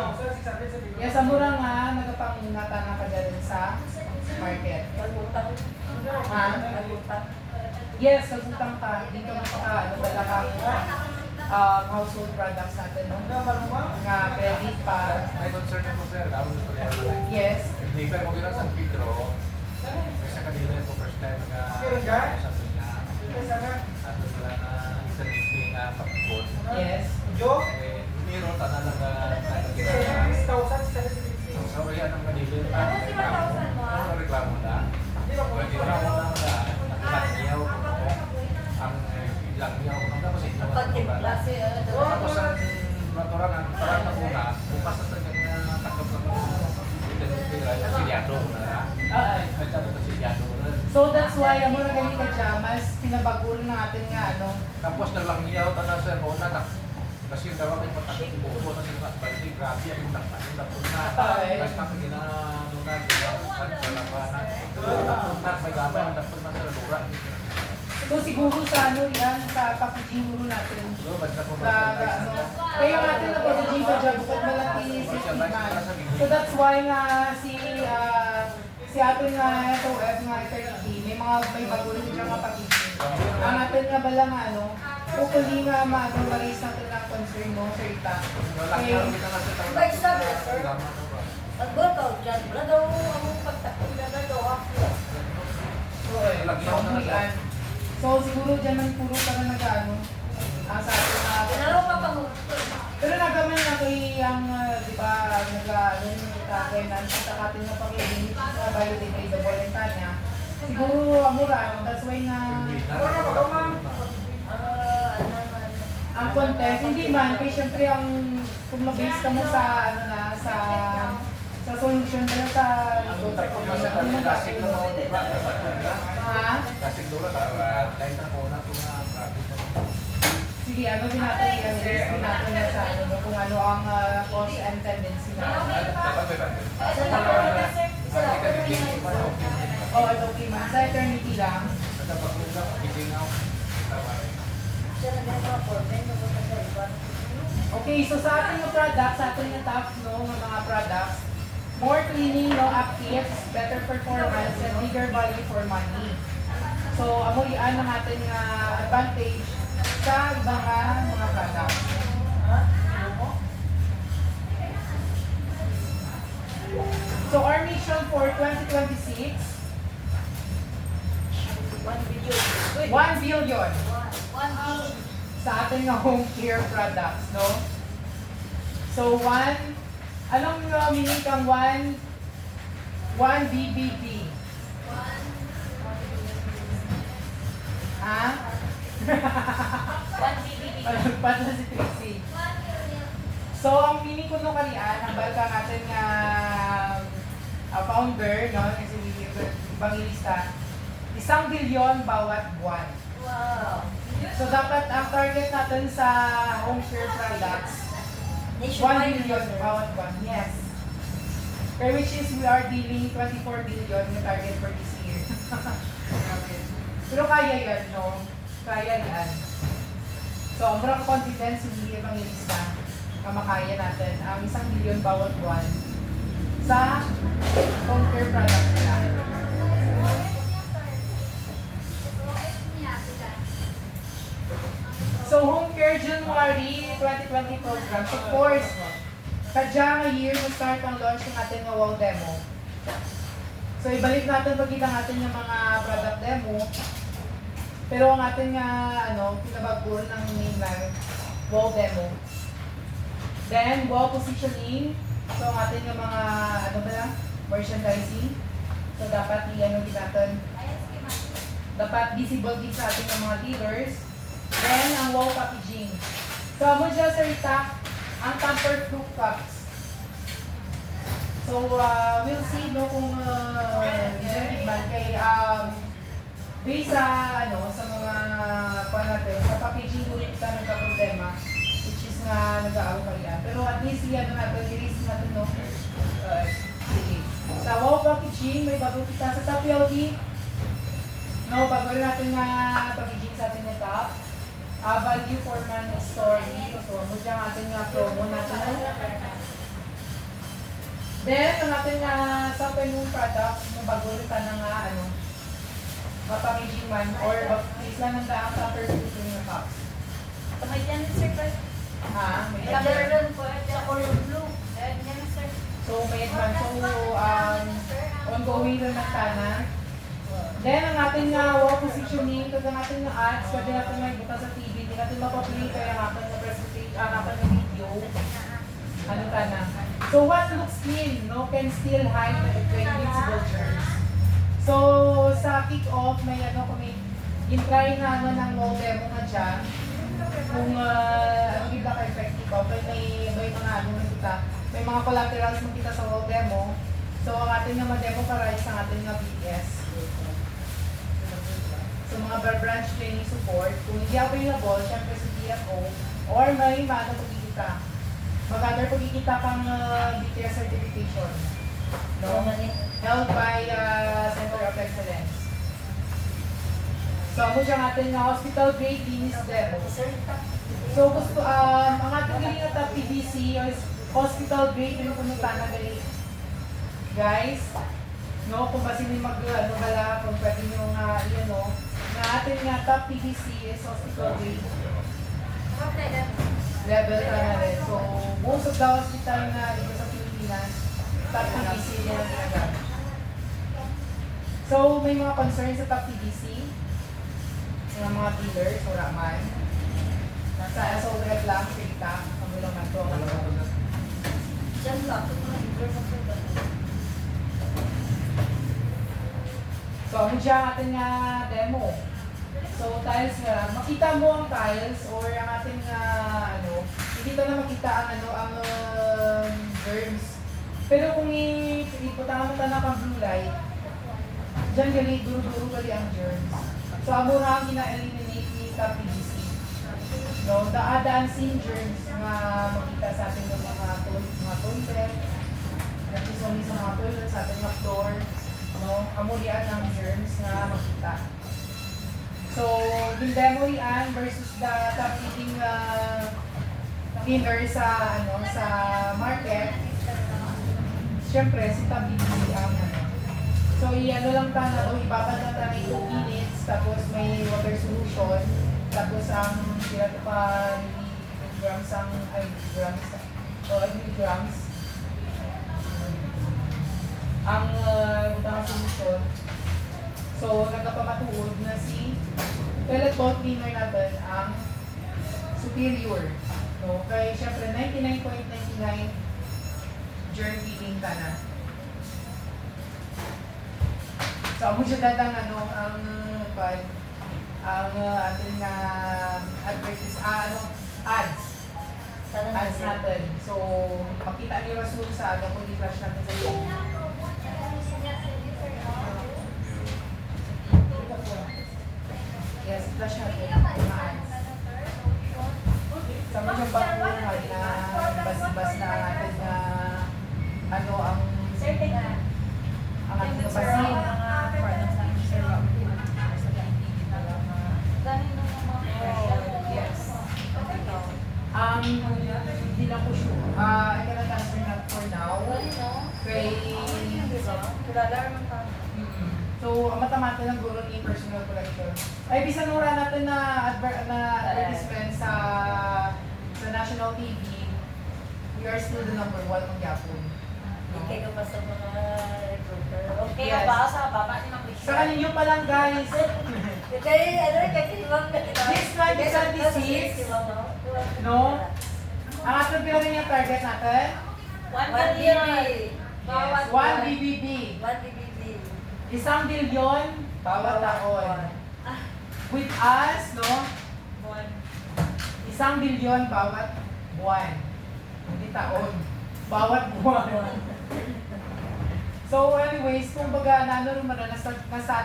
Yes, sa mura nga, nagapangingatan na ka dyan sa market. Ha? Yes, nagutang ka. Dito ano wala kang household products natin, no? Nga credit pa. May concern ako sir, Yes. hindi pa ako gano'n sa Pedro. Kasi kanina ko first time na sabi niya, ato sila na isang listing na pakipon. Yes. Miro, tana lang so, yan ang kanila. Ano reklamo na? Pwede na ako lang na nakakaniyaw ko ako. Ang ilang niyaw ko nang kasi ito tapos ang natural ang parang na una, bukas na sa kanya takap ng silyado na. May sabi na silyado na. So that's why, ang mura ganit ka dyan, mas pinabagulo natin nga, ano? Tapos nalangyaw ka na sa una na kasi yung dawa kayo patakit buko na sila at pwede grabe ang takpan yung tapos na tapos tapos ginano na sa labanan tapos may gabay ang tapos na sa lura. So siguro sa ano yan, sa packaging guro natin. So, basta ko Sa ano, kaya natin na packaging ka dyan, bukod malaki si Iman. So that's why nga si atin nga ito, nga eternity, may bagulo dyan nga packaging. Ang atin nga bala nga ano, hopefully nga ma-raise natin ang concern mo, Sir Ita. Okay. Pag-workout dyan, wala daw ang pagtakot na daw ako. Pagmulian. So siguro dyan man puro ka na nag-ano, sa atin na... Pinalo ka pang Pero nagaman na kay ang, di ba, nag-ano yung finance, at atin na pag-ibig, biodegradable and kanya. Siguro, mura, that's why na... ang content, hindi man, kaya syempre ang, kung mag-base ka mo sa, ano na, sa solution na sa... Klasik na ako, di ba? Ha? Klasik doon, dahil na ko na ito na grabe. Sige, ano din natin i-list din natin na sa ano, no, kung ano ang cause and tendency na. Dapat may bandit. Oh, ito okay man. Sa eternity lang. Dapat mo lang, biginaw. Okay, so sa ating mga products, sa ating mga top, no, mga products, more cleaning, no, active, better performance, and bigger value for money. So, amo yan ang ating advantage sa ibang mga products. So, our mission for 2026, 1 billion sa ating home care products, no? So, anong meaning kang 1 BBB? Ha? Paano na si Trixie? So, ang meaning ko nung kalian, ang balka natin nga founder, no, kasi Evangelista, 1 billion bawat buwan. Wow. So, dapat ang target natin sa home care products, 1 billion bawat buwan. Yes. Okay, which is we are dealing 24 billion yung target for this year. Pero kaya yan, no? Kaya yan. So, ang marang confidence hindi Evangelista na makaya natin ang 1 billion bawat buwan sa home care products nila. So, home care January 2020 program. Of course, kadya nga year, mag-start ang launch ng ating nga wow demo. So, ibalik natin, pagkita natin yung mga product demo. Pero ang ating nga, pinabagul ng name lang, wow demo. Then, wow positioning. So, ang ating nga mga, merchandising. So, dapat i-ano din natin. Dapat visible din sa ating mga dealers. Then, ang wow packaging. So, amo dyan sa itak, ang tamper-proof cups. So, we'll see, no, kung man kay, based sa, sa mga, natin, sa packaging ulit ka nagka-problema, which is nga nag-aaw kaya. Pero at least, i-release natin, no? Sige. Sa wow packaging, may bago kita sa top LD. No, bago rin natin nga packaging sa ating na top. Value for money story. So, muna ang ating promo natin. Then, ang ating sa penong products, bago rin ka na nga, mapakaging man, or please lang ang daang sa perfume ng cups. May dyan, sir, ba? Ha? May Meron po, sa color blue. Yan, sir. So, may man. So, ongoing rin ng kanan. Then, ang ating wall positioning, kag ang ating ads, pwede natin may buka sa TV, hindi natin mapaplay, kaya ang ating na presentation, ang ating na video. Ano ka na? So, what looks clean, no, can still hide the invisible germs. So, sa kick-off, may kung may in-try na ng wall demo na dyan, kung iba ka-effective pa, may mga kita, may mga collaterals mo kita sa wall demo. So, ang ating na ma-demo para ang ating na BS. So, mga branch training support, kung hindi available, syempre sa DFO, or may pagkikita. Mag-other pagkikita kang BTS certification. No? Held by Center of Excellence. So, ako siya ating hospital grade Venus demo. So, gusto, ang ating galing na PVC is hospital grade yung punutan na galing. Guys, no, kung ba sino mag-bala, kung pwede nyo nga, na ating nga top PVC is hospital grade. Level ka na rin. So, most of the hospital na dito sa Pilipinas, top PVC nila ginagamit. So, may mga concerns sa top PVC, ng mga dealers, o raman. Nasa SOWeb lang, kita, ang bilang na ito. Diyan lang, ito mga dealer sa pagkakas. So, ano siya ang ating demo. So, tiles nga, makita mo ang tiles or ang ating, hindi ka na makita ang germs. Pero kung iputangan mo tayo ng blue light, dyan gali, duro-duro gali ang germs. So, ang mura ang ina-eliminate ni PVC. No? the unseen germs na makita sa ating mga toilet, only sa mga toilet, sa ating mga floor, no? Amulian ng germs na makita. So, yung demo yan versus the top eating cleaner sa sa market. Siyempre, si Tabidi ang So, i-ano lang tayo, ibabad na tayo 2 minutes, tapos may water solution, tapos ang sila pa milligrams ang solution. So, nagpapamatuod na si toilet bowl cleaner natin ang superior. No? Kaya syempre 99.99 germ killing ka na. So, amo siya datang ang ating ads natin. So, makita niyo rasul sa kung i-flash natin sa iyo. Yes, flash natin yung mga ads. Sa mga bakuhan na bas-bas na natin na ang ating basin. Yes. Hindi lang po sure. I cannot answer that for now. Kay So, ang mata-mata ng guro ni personal collection. Ay, bisan mura natin na advertisement sa national TV, we are still the number 1 ng Japon. Okay ka pa sa mga recruiter. Okay Yes. ka ba sa baba ni Ma'am Sa kaninyo pa lang, guys. This 2026, no? Ang ating pinagin yung target natin, 1 billion. yes, 1 BBB. 1 BBB. 1 bilyon bawat taon. With us, no? 1 bilyon bawat buwan. Hindi taon. Bawat buwan. So anyways, kung baga nasa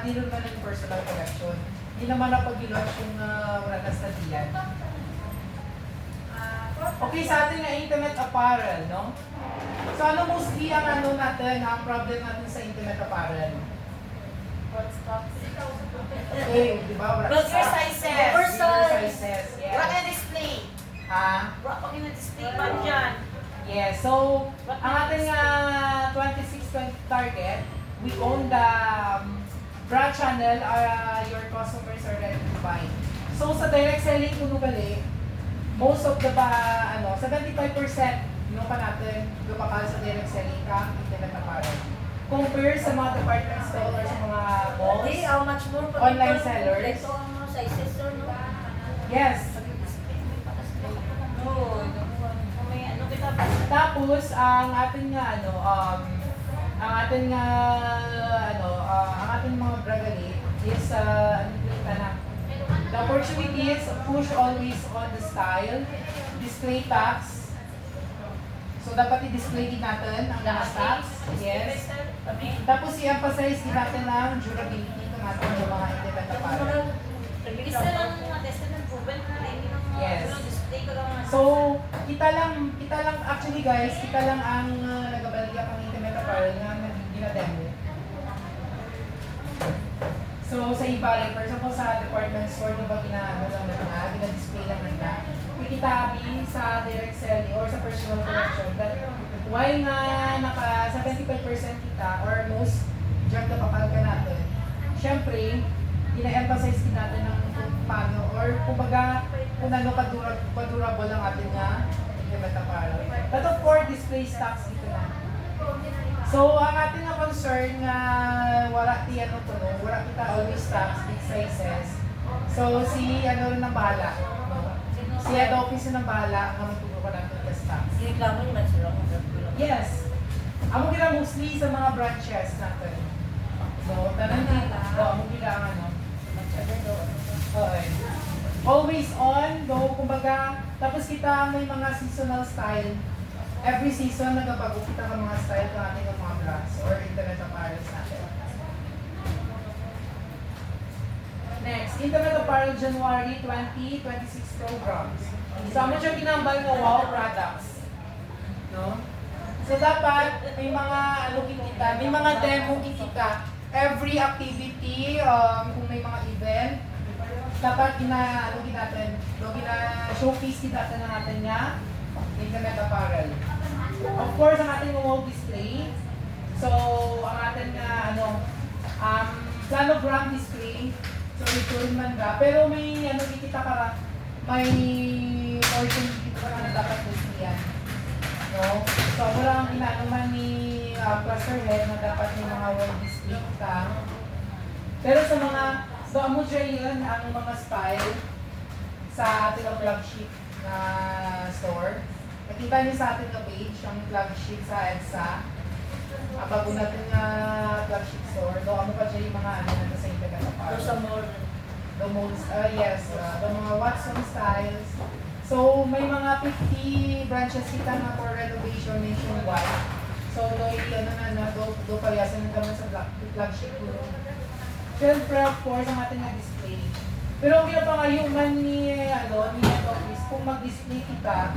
din naman ng personal collection, hindi naman na pag-launch yung wala na sa diyan. Okay, sa atin na intimate apparel, no? So ano mostly ang natin, ang problem natin sa intimate apparel? Okay, di ba? Oversizes. Oversizes, yes. What na display? Ha? What pag na-display man dyan? Yes, so ang ating 26 target, we own the bra channel, your customers are ready to buy. So sa direct selling kuno gali, most of the 75% yung pa natin lumapal sa direct selling ka, internet apparel. Compare sa mga department store or sa mga malls, Hindi, how much more pa online sellers. Ito ang mga sizes or no? Yes. No, may ano kita ba? Tapos ang ating ang ating mga bragali is the opportunity is push always on the style, display tags. So dapat i-display din natin ang mga tags. Yes. Tapos i-emphasize din natin ang durability ng ating mga internet apparel. Isa lang mga tested ng proven na hindi lang mga Yes. display ko lang. So, kita lang actually guys, kita lang ang nagabalya pang internet apparel na ginademo. So, sa iba, like for example sa department store, di ba ginadisplay lang nila. Kikitabi sa direct selling or sa personal collection that while nga naka 75% kita or most junk na papalga natin, syempre, ina-emphasize din natin ng kung paano or kumbaga kung ano kadurable ang ating internet apparel. But of course, display stocks dito na. So, ang ating concern na wala kita always stocks, big sizes. So, si rin ang bahala. Si head office ng bahala ang magtutulungan natin ng stocks. Reklamo naman sila kung Yes. Amo gila mostly sa mga branches natin. So, tanan dito. Amo gila ang Okay. Always on, though, kumbaga, tapos kita may mga seasonal style. Every season, nagbabago kita ng mga style ng ating mga brands or internet apparel natin. Next, internet apparel January 2026 programs. So, ano siya ginambal mo? Wow products. No? So, dapat may mga ano kita, may mga demo kita. Every activity, kung may mga event, dapat showcase kita na natin nga internet apparel. Of course, ang ating wall display. So, ang ating planogram display. So, ito rin man ka. Pero may kita ka, may portion dito ka na dapat displayan. No? So, wala ang inaano man ni cluster head na dapat may mga wall display ka. Pero sa mga, so amo siya yun ang mga style sa ating flagship na store. Nakita niyo sa ating na page, ang flagship sa EDSA. Bago natin nga flagship store, do amo pa siya yung mga ano na sa internet apparel. Sa mall. The most, the mga Watson styles. So, may mga 50 branches kita na for renovation nationwide. So, do payasan naman sa flagship ko. Siyempre, of course, ang ating display. Pero ang pinapangayon man ni office, kung mag-display kita,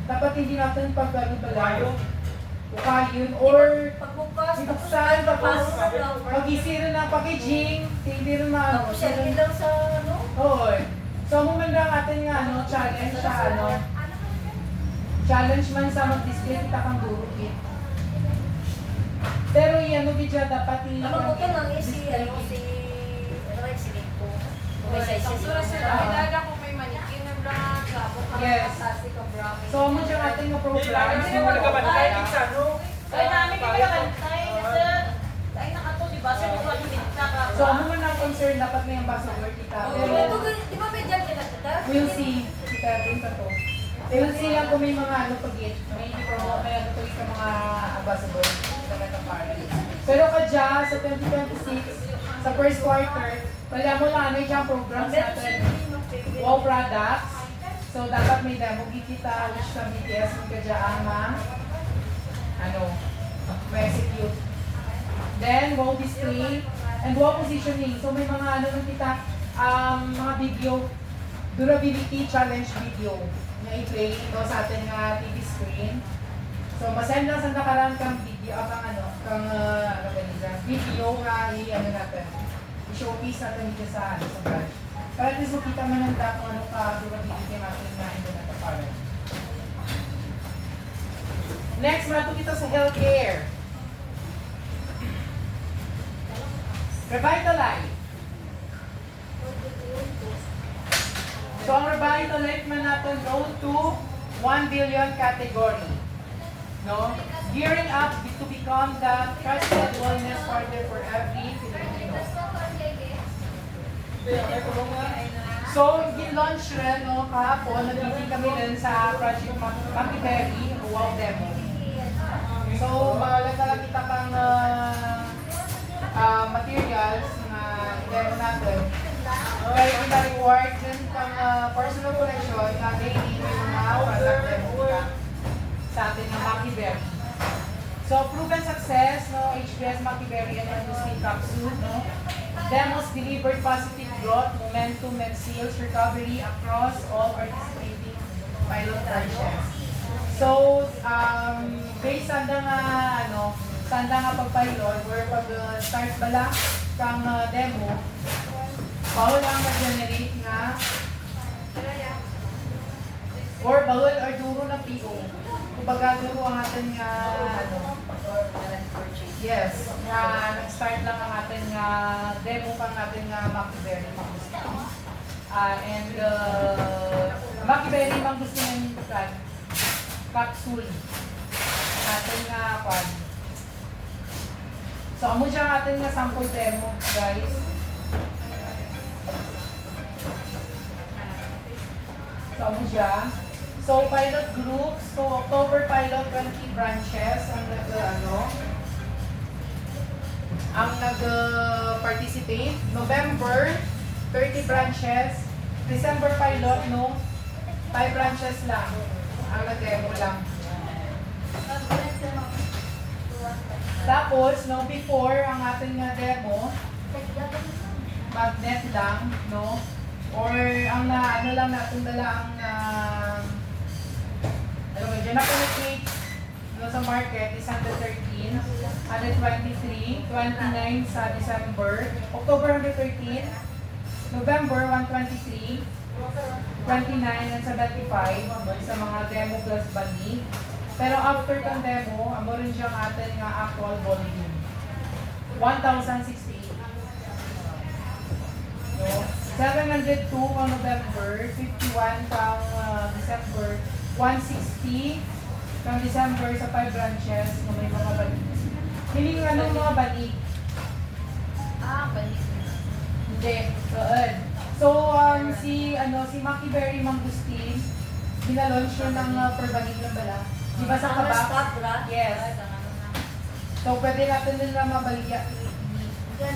dapat hindi natin pagkano-balayo. Ukayon, or Pagbukas, buksan, tapos mag-isira ng packaging, hindi rin na Tapos selfie lang sa ano? Oo. So, mumanda ang ating challenge sa challenge man sa mag-display kita kang durukit. Pero yan, bidya dapat Naman ko lang si Nico. May size Kung may manikin na brand, labo ka, Yes. plastic ka brand. So, mo siya ating program. Hindi naman nagkabantay, Iksa, no? Ay, namin kami nakantay. Ay, nakato, di ba? Sir, kung malimit ka ka. So, ano man ang concern, dapat may ambassador kita. Pero, Di ba may dyan kita? we'll see. Kita rin sa to. We'll see lang kung may mga pag-it. May promote, may tuloy sa mga ambassador. Sa Metaparty. Pero kadya, sa 2026, sa first quarter, wala mo lang dyan programs natin. Wow products. So, dapat may demo kita, which sa BTS, yung kadya ang ma-execute. Then, wow display, and wow positioning. So, may mga kita, mga video, durability challenge video na i-play ito sa ating TV screen. So, masend lang sa nakaraan kang video, video nga natin. I-showcase natin dito sa branch. Para at least makita mo ng kung ano ka durability natin na internet apparel. Next, mato kita sa healthcare. Revitalize. So, ang Revitalize man natin go to 1 billion category. No? Gearing up to become the trusted wellness partner for every Filipino. So, gin-launch rin, kahapon, nag-meeting kami rin sa Project Makiberry, Wow Demo. So, malaga lang kita pang materials na i-demo natin. Kaya ina-reward din pang personal collection na daily may mga product demo kita sa atin ng Makiberry. So, proven success, HBS Makiberry and Industry Capsule, demos delivered positive growth, momentum, and sales recovery across all participating pilot branches. So, based sa nga pag-pilot, where pag-start bala kang demo, bawal ang mag-generate nga or bawal or duro na PO. Kumbaga duro ang atin nga yes, nga nag-start lang ang atin nga demo pang atin nga Makiberry and Makiberry mang gusto ng capsule atin nga kwan. So amo siya ang atin nga sample demo, guys. So amo siya. So pilot groups, so October pilot 20 branches ang nag-participate. November 30 branches. December pilot 5 branches lang. Ang nag-demo lang. Tapos before ang ating demo, magnet lang, or ang lang natin dala ang 123, 29 sa December, October 113, November 123, 29 and 75 sa mga demo plus bani. Pero after kang demo, amo rin siyang atin nga actual volume. 1,068. So, 702 on November, 51 kang December, 160 kang December sa 5 branches na may mga balik. Hindi nga anong mga balik. Balik. Hindi, doon. So, si Maki Berry Mangustin, binalaunch yun ng per balik lang bala. Di ba sa kabak? Stop, bra? Yes. So, pwede natin din na mabaligya.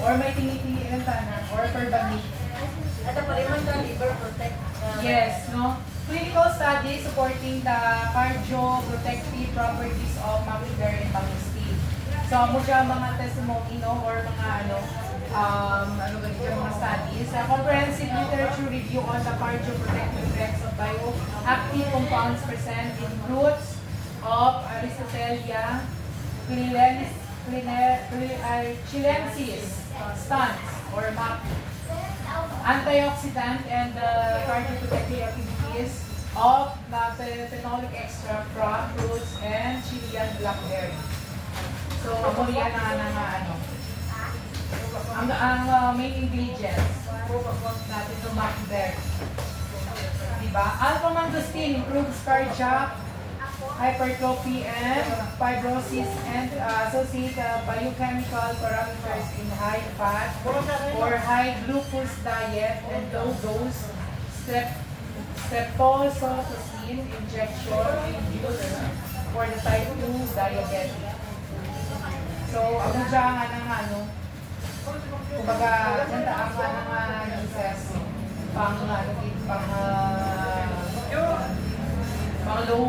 Or may tingi-tingi lang sana. Or per balik. Ito pa rin man liver protect. Yes, no? Clinical study supporting the cardio-protective properties of Maki Berry Mangustin. So, mo siya mga testimony, no? Or mga mga studies. A comprehensive literature review on the cardioprotective effects of bioactive compounds present in fruits of Aristotelia chilensis stans or MAP. Antioxidant and cardioprotective activities of the phenolic extract from fruits and Chilean blackberry. So, yan ang main ingredients natin ng blackberry. Diba? Alpha-mangosteen improves cardiac hypertrophy and fibrosis and associated biochemical parameters in high fat or high glucose diet and low dose streptozotocin injection induced for the type 2 diabetic. So, ako siya nga ng kumbaga, ganda ang mga uses pang low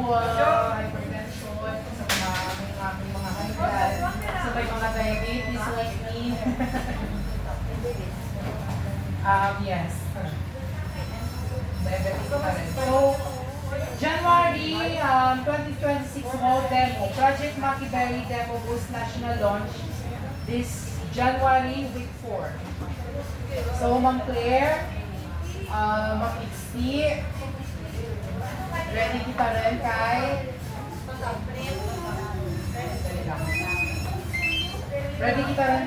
hypertension, sa mga high blood, sa mga diabetes, like me. Yes. Diabetes pa rin. So, January 2026 Mall Demo, Project Maki Berry Demo Boost National Launch this January week 4. So, Ma'am Claire, Ma'am Ixti, ready kita rin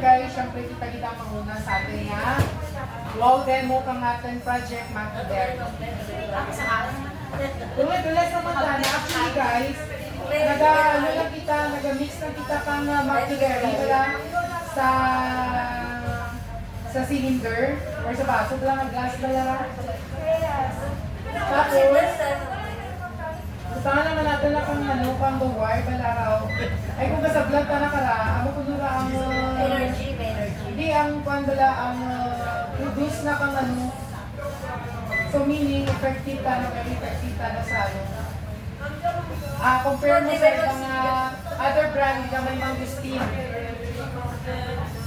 kay siyempre kita manguna sa atin nga wow demo kang atin Project Maki Berry. Tuloy-tuloy sa magdana. Actually guys, nag-mix lang kita pang Maki Berry sa cylinder or sa baso lang ang gas balara. Tapos, utangan naman natin na pang the wire balaraw. Ay kung sa vlog ka na kara, amo ko nura ang Energy. hindi ang produce na kang so meaning effective ka na sa compare mo sa ibang other brand na may mangustin.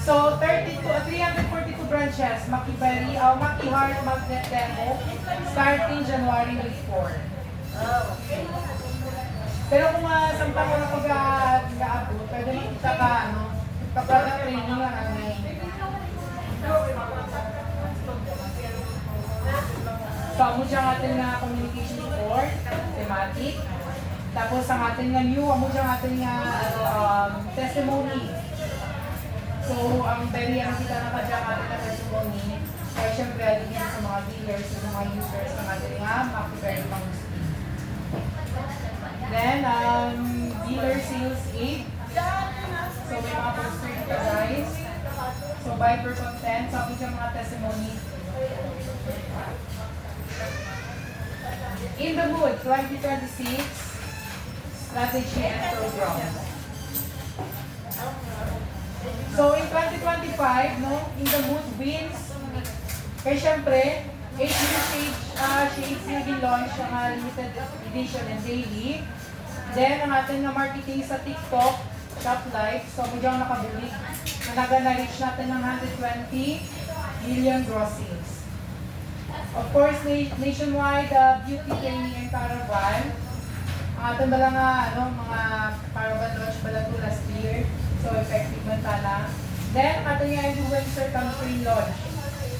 So, 342 branches, Maki Berry, Maki Heart Magnet Demo, starting January week 4. Pero kung sampa ko na pag-aabot, pwede makita ka, ka-product training lang, So, amo siya ating na communication support, thematic. Tapos, ang ating nga new, amo siya ating nga testimony. So, ang very kita na kadyang ating na testimony, kaya syempre dito sa mga dealers, sa mga users ng ating nga Maki Berry Mangustin. Then, dealer sales aid. So, may mga poster dito guys. So, buy per content. So, ako siya mga testimony. In the Mood 2026 Strategy and Program. So, in 2025, In the Mood wins. Kaya syempre, 8 new shades na launch ang limited edition and daily. Then, ang ating na marketing sa TikTok, Shop Life. So, mudyang nakabulig. Na-reach natin ng 120 million gross sales. Of course, nationwide beauty training and caravan. Ang ating bala nga, mga caravan launch bala to last year. So, effective man tana. Then, ato nga influencer campaign launch.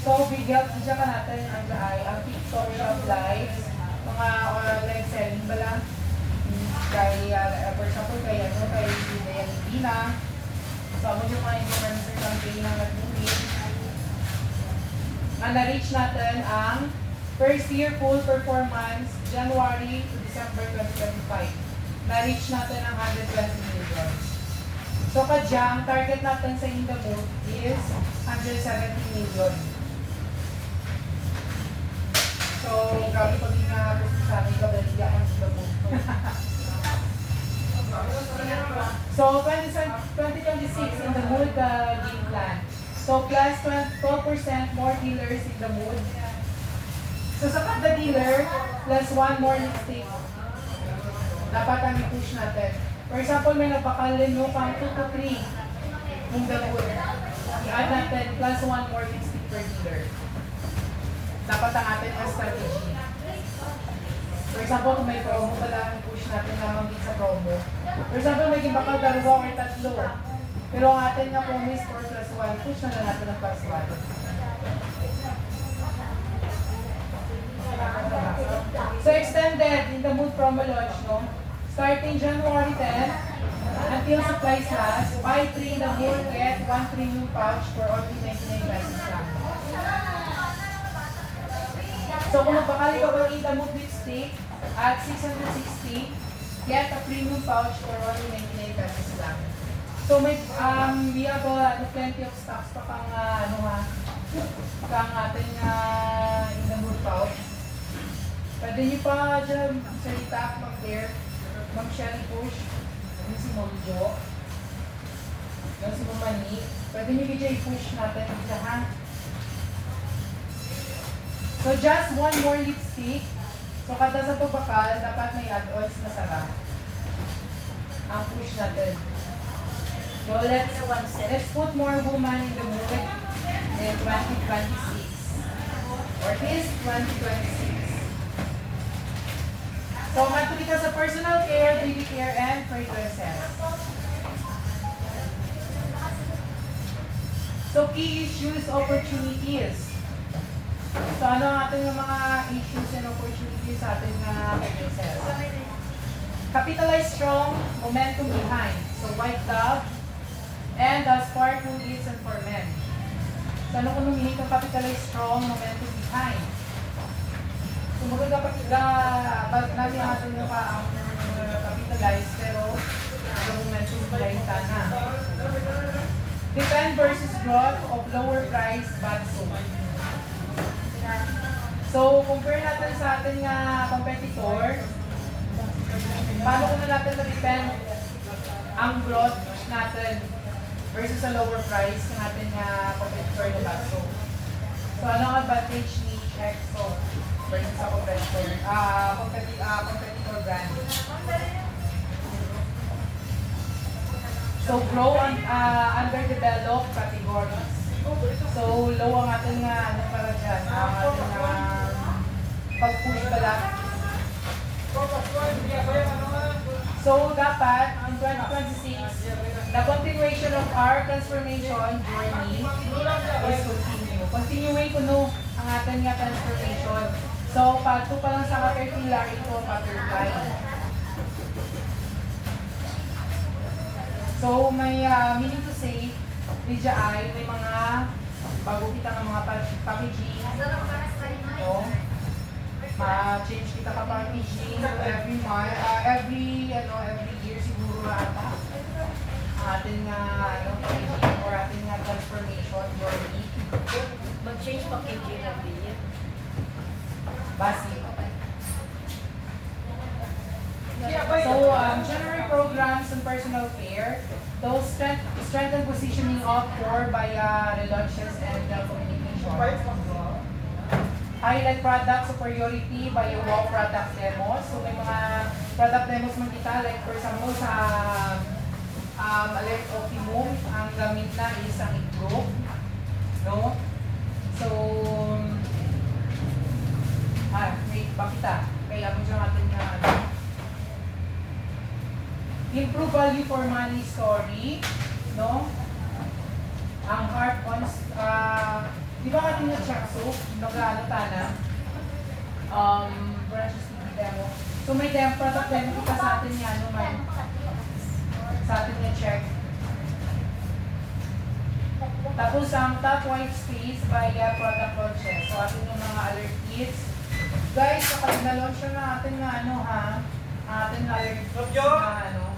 So, bigyan ka natin ang TikTok shop lives, mga live selling ba lang. Kay, for example, kay Diana. So, ako yung mga influencer campaign na nag-movie. Na-reach natin ang first year full performance, January to December 2025. Na-reach natin ang 120 million. So, kadya, ang target natin sa In The Mood is 170 million. So, grabe pag nga-post sa amin, kabalik ako sa In The Mood. So, 2026 In The Mood game plan. So, plus 12% more dealers in the mood. So, sa kada dealer, plus 1 more lipstick. Dapat ang i-push natin. For example, may napakalin mo pang 2 to 3 in the mood. I-add natin plus 1 more lipstick per dealer. Dapat ang atin as strategy. For example, kung may promo pala, i-push natin lamang din sa promo. For example, may bakal dalawa or tatlo. Pero ang atin nga promise for plus 1, push na lang natin ang plus 1. So extended in the mood promo launch, no? Starting January 10 until supplies last, buy 3 in the mood, get 1 premium pouch for only 99 pesos lang. So kung magbakali ka ba in the mood lipstick at 660, get a premium pouch for only 99 pesos lang. So may we have plenty of stocks pa kang kang ating in the mood pouch. Pwede niyo pa dyan salita, mag-air, mag-shelly push, yung si Moljo, yung si Mamani. Pwede niyo DJ push natin isa ha. So just 1 more lipstick. So kada sa pagbakal, dapat may add-ons na sarap. Ang push natin. So let's put more woman in the mood in 2026. Or this 2026. So matuloy ka sa personal care, baby care, and fragrances. So key issues, opportunities. So ano ang ating mga issues and opportunities sa ating fragrances? Capitalize strong, momentum behind. So White Dove, and Sparkle Leaves and for Men. So ano kung humihingi kang capitalize strong, momentum behind? So maganda natin natin yung capitalize, pero ang momentum behind ka na. Defend versus growth of lower price bad soap. So compare natin sa ating competitor, paano kung natin na-defend ang growth natin versus sa lower price ng ating competitor na Baxo. So ano ang advantage ni EXO versus sa competitor brand? So grow on underdeveloped categories. So low ang ating para dyan, ang ating pag-push pala. So dapat in 2026, the continuation of our transformation journey is continue. Continuing kuno ang ating transformation. So pagto pa lang sa caterpillar, ito butterfly. So may meaning to say, Lydia ay may mga bago kita ng mga packaging. So, ma-change kita ka packaging every month, every year siguro ata. Ating packaging or ating transformation journey. Mag-change packaging every year. Basic. So, general programs and personal care, those strengthen positioning of core via relaunches and communication. Highlight product superiority via wow product demos. So, may mga product demos man kita, like for example sa Alert Optimum, ang gamit na is ang improve. No? So, wait, pakita. Kaya mo dyan natin na improve value for money story. no? Ang heart-on, di ba ating na-check soap? Nag-ano tana? Brush sticky demo. So may product demo kita sa atin yan, no, man? Sa atin na-check. Tapos ang top white space by product launches. So atin yung mga alert kits. Guys, kapag na-launch na atin na ano ha, atin na alert kits na ano,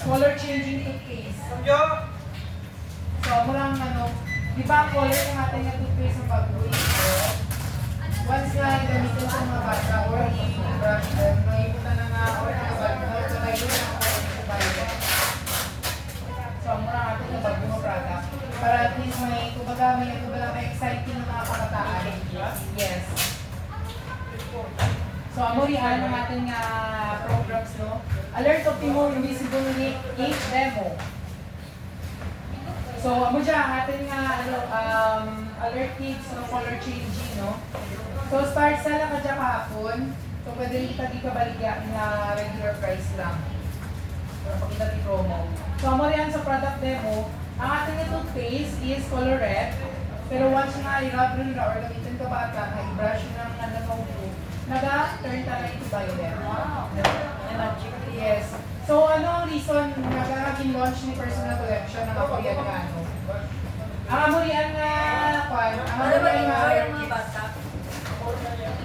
color changing toothpaste. So murang ano, di ba color yung atin na toothpaste ng pag-uwi ko? Once nga gamitin sa mga bata or i-brush them, maiputan na nga or nakabalik so ngayon na ako sa bayan. So ang mura natin yung bagong product para at least may may exciting na mga kabataan. Yes. So ang murihan ng ating programs, no? Alert of Timor Invisible Age Demo. So amo dyan ang ating alert kids, no? Color changing, no? So start sa lang ka dyan kahapon. So pwede rin kita di ka baligyan na regular price lang. Para pakita ni promo. So amo rin sa product demo, ang ating toothpaste is color red. Pero once na i-rub rin or gamitin ka bata, na i-brush ng nanonobo, naga-turn talaga ito violet. Wow. Yes. So ano ang reason naging launch ni Personal Collection ng Korean nga ano? Ang amurian nga, ang amurian nga, mga bata.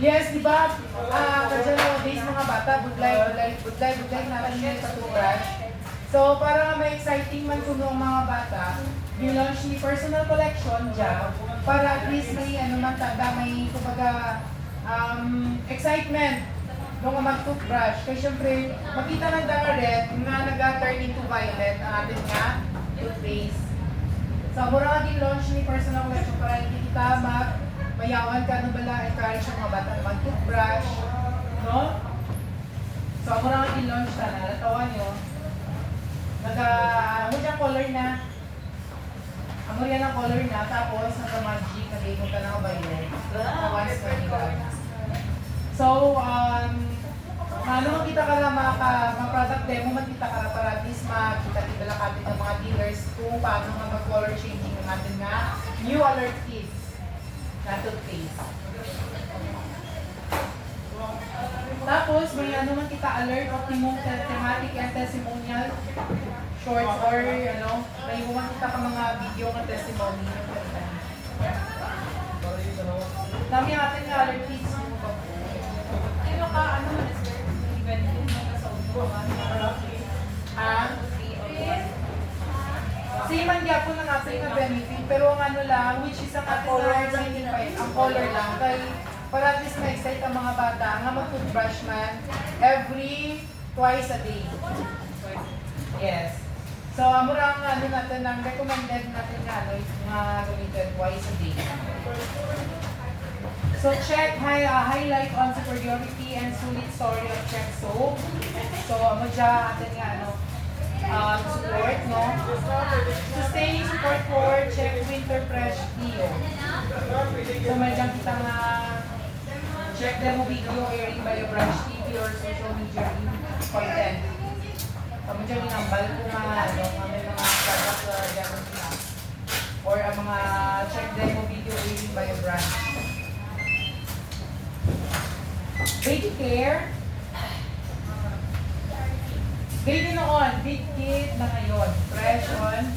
yes, di ba? Kadyan nowadays mga bata, budlay natin yung sa toothbrush. So para may exciting man kuno ang mga bata, launch ni Personal Collection dyan, para at least may ano man tanda, may kumbaga excitement nung mag-toothbrush. Kasi syempre, makita ng danga red nga nag-turn into violet ang ating nga toothpaste. So mura nga din launch ni Personal Collection para hindi kita mayawan ka nung bala encourage yung mga bata na mag-toothbrush, no? So mura nga din launch na, natawa nyo. Ano dyan color na? Amo yan ang color na, tapos naka-magic, nag-ibon ka na violet. Once na nila. So, ano kita ka lang ma-product demo, makita ka para at least makita lang kapit ng mga dealers kung paano nga mag-color changing ng atin nga new alert kits na toothpaste. Tapos, may ano man kita alert optimum thematic and testimonial shorts or ano, may huwag kita ka mga video ng testimony. Dami atin nga alert kits mo ba po? Sino ka, ano man is there? Event yung mga sa Same man gyapon ang ating nga benefit, pero ang ano lang, which is ang ating ang color lang. Kaya para at least ma-excite ang mga bata nga mag-toothbrush man twice a day. Yes. So, mura ang ano natin, ang recommended natin nga ano, nga gamitin twice a day. So, check, highlight on superiority and solid story of check soap. So, amo dyan atin nga ano, support, no? Sustaining support for check winter fresh Dio. So, may dyan kita nga check demo video airing by a branch TV or social media content. Kami dyan inambal kung ano, may mga product dyan sila. Or ang mga check demo video airing by a branch. Baby care. Baby noon, big kid na ngayon. Fresh on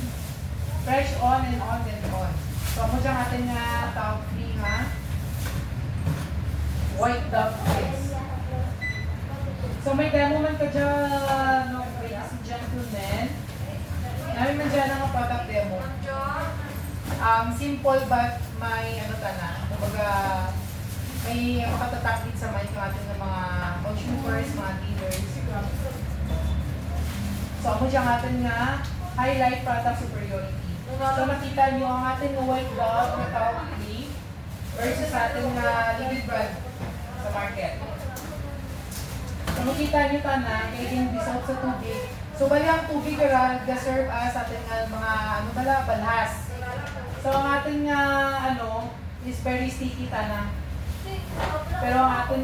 and on and on. So, mo dyan atin nga top 3 nga. White dove kids. So, may demo man ka dyan, no, ladies and gentlemen. Namin man dyan ang product demo. Simple but may ano ka na. Kumbaga, may makatataklit sa mind ng ating mga consumers, mga dealers. So, ako dyan atin nga, highlight product superiority. So, makita nyo ang ating white dog na top 3 versus ating liquid brand sa market. So, makita nyo tanang, kaya yung dissolve sa tubig. So, bali ang tubig nag-serve as ating mga balhas. So, ang ating is very sticky tanang. Pero ang ating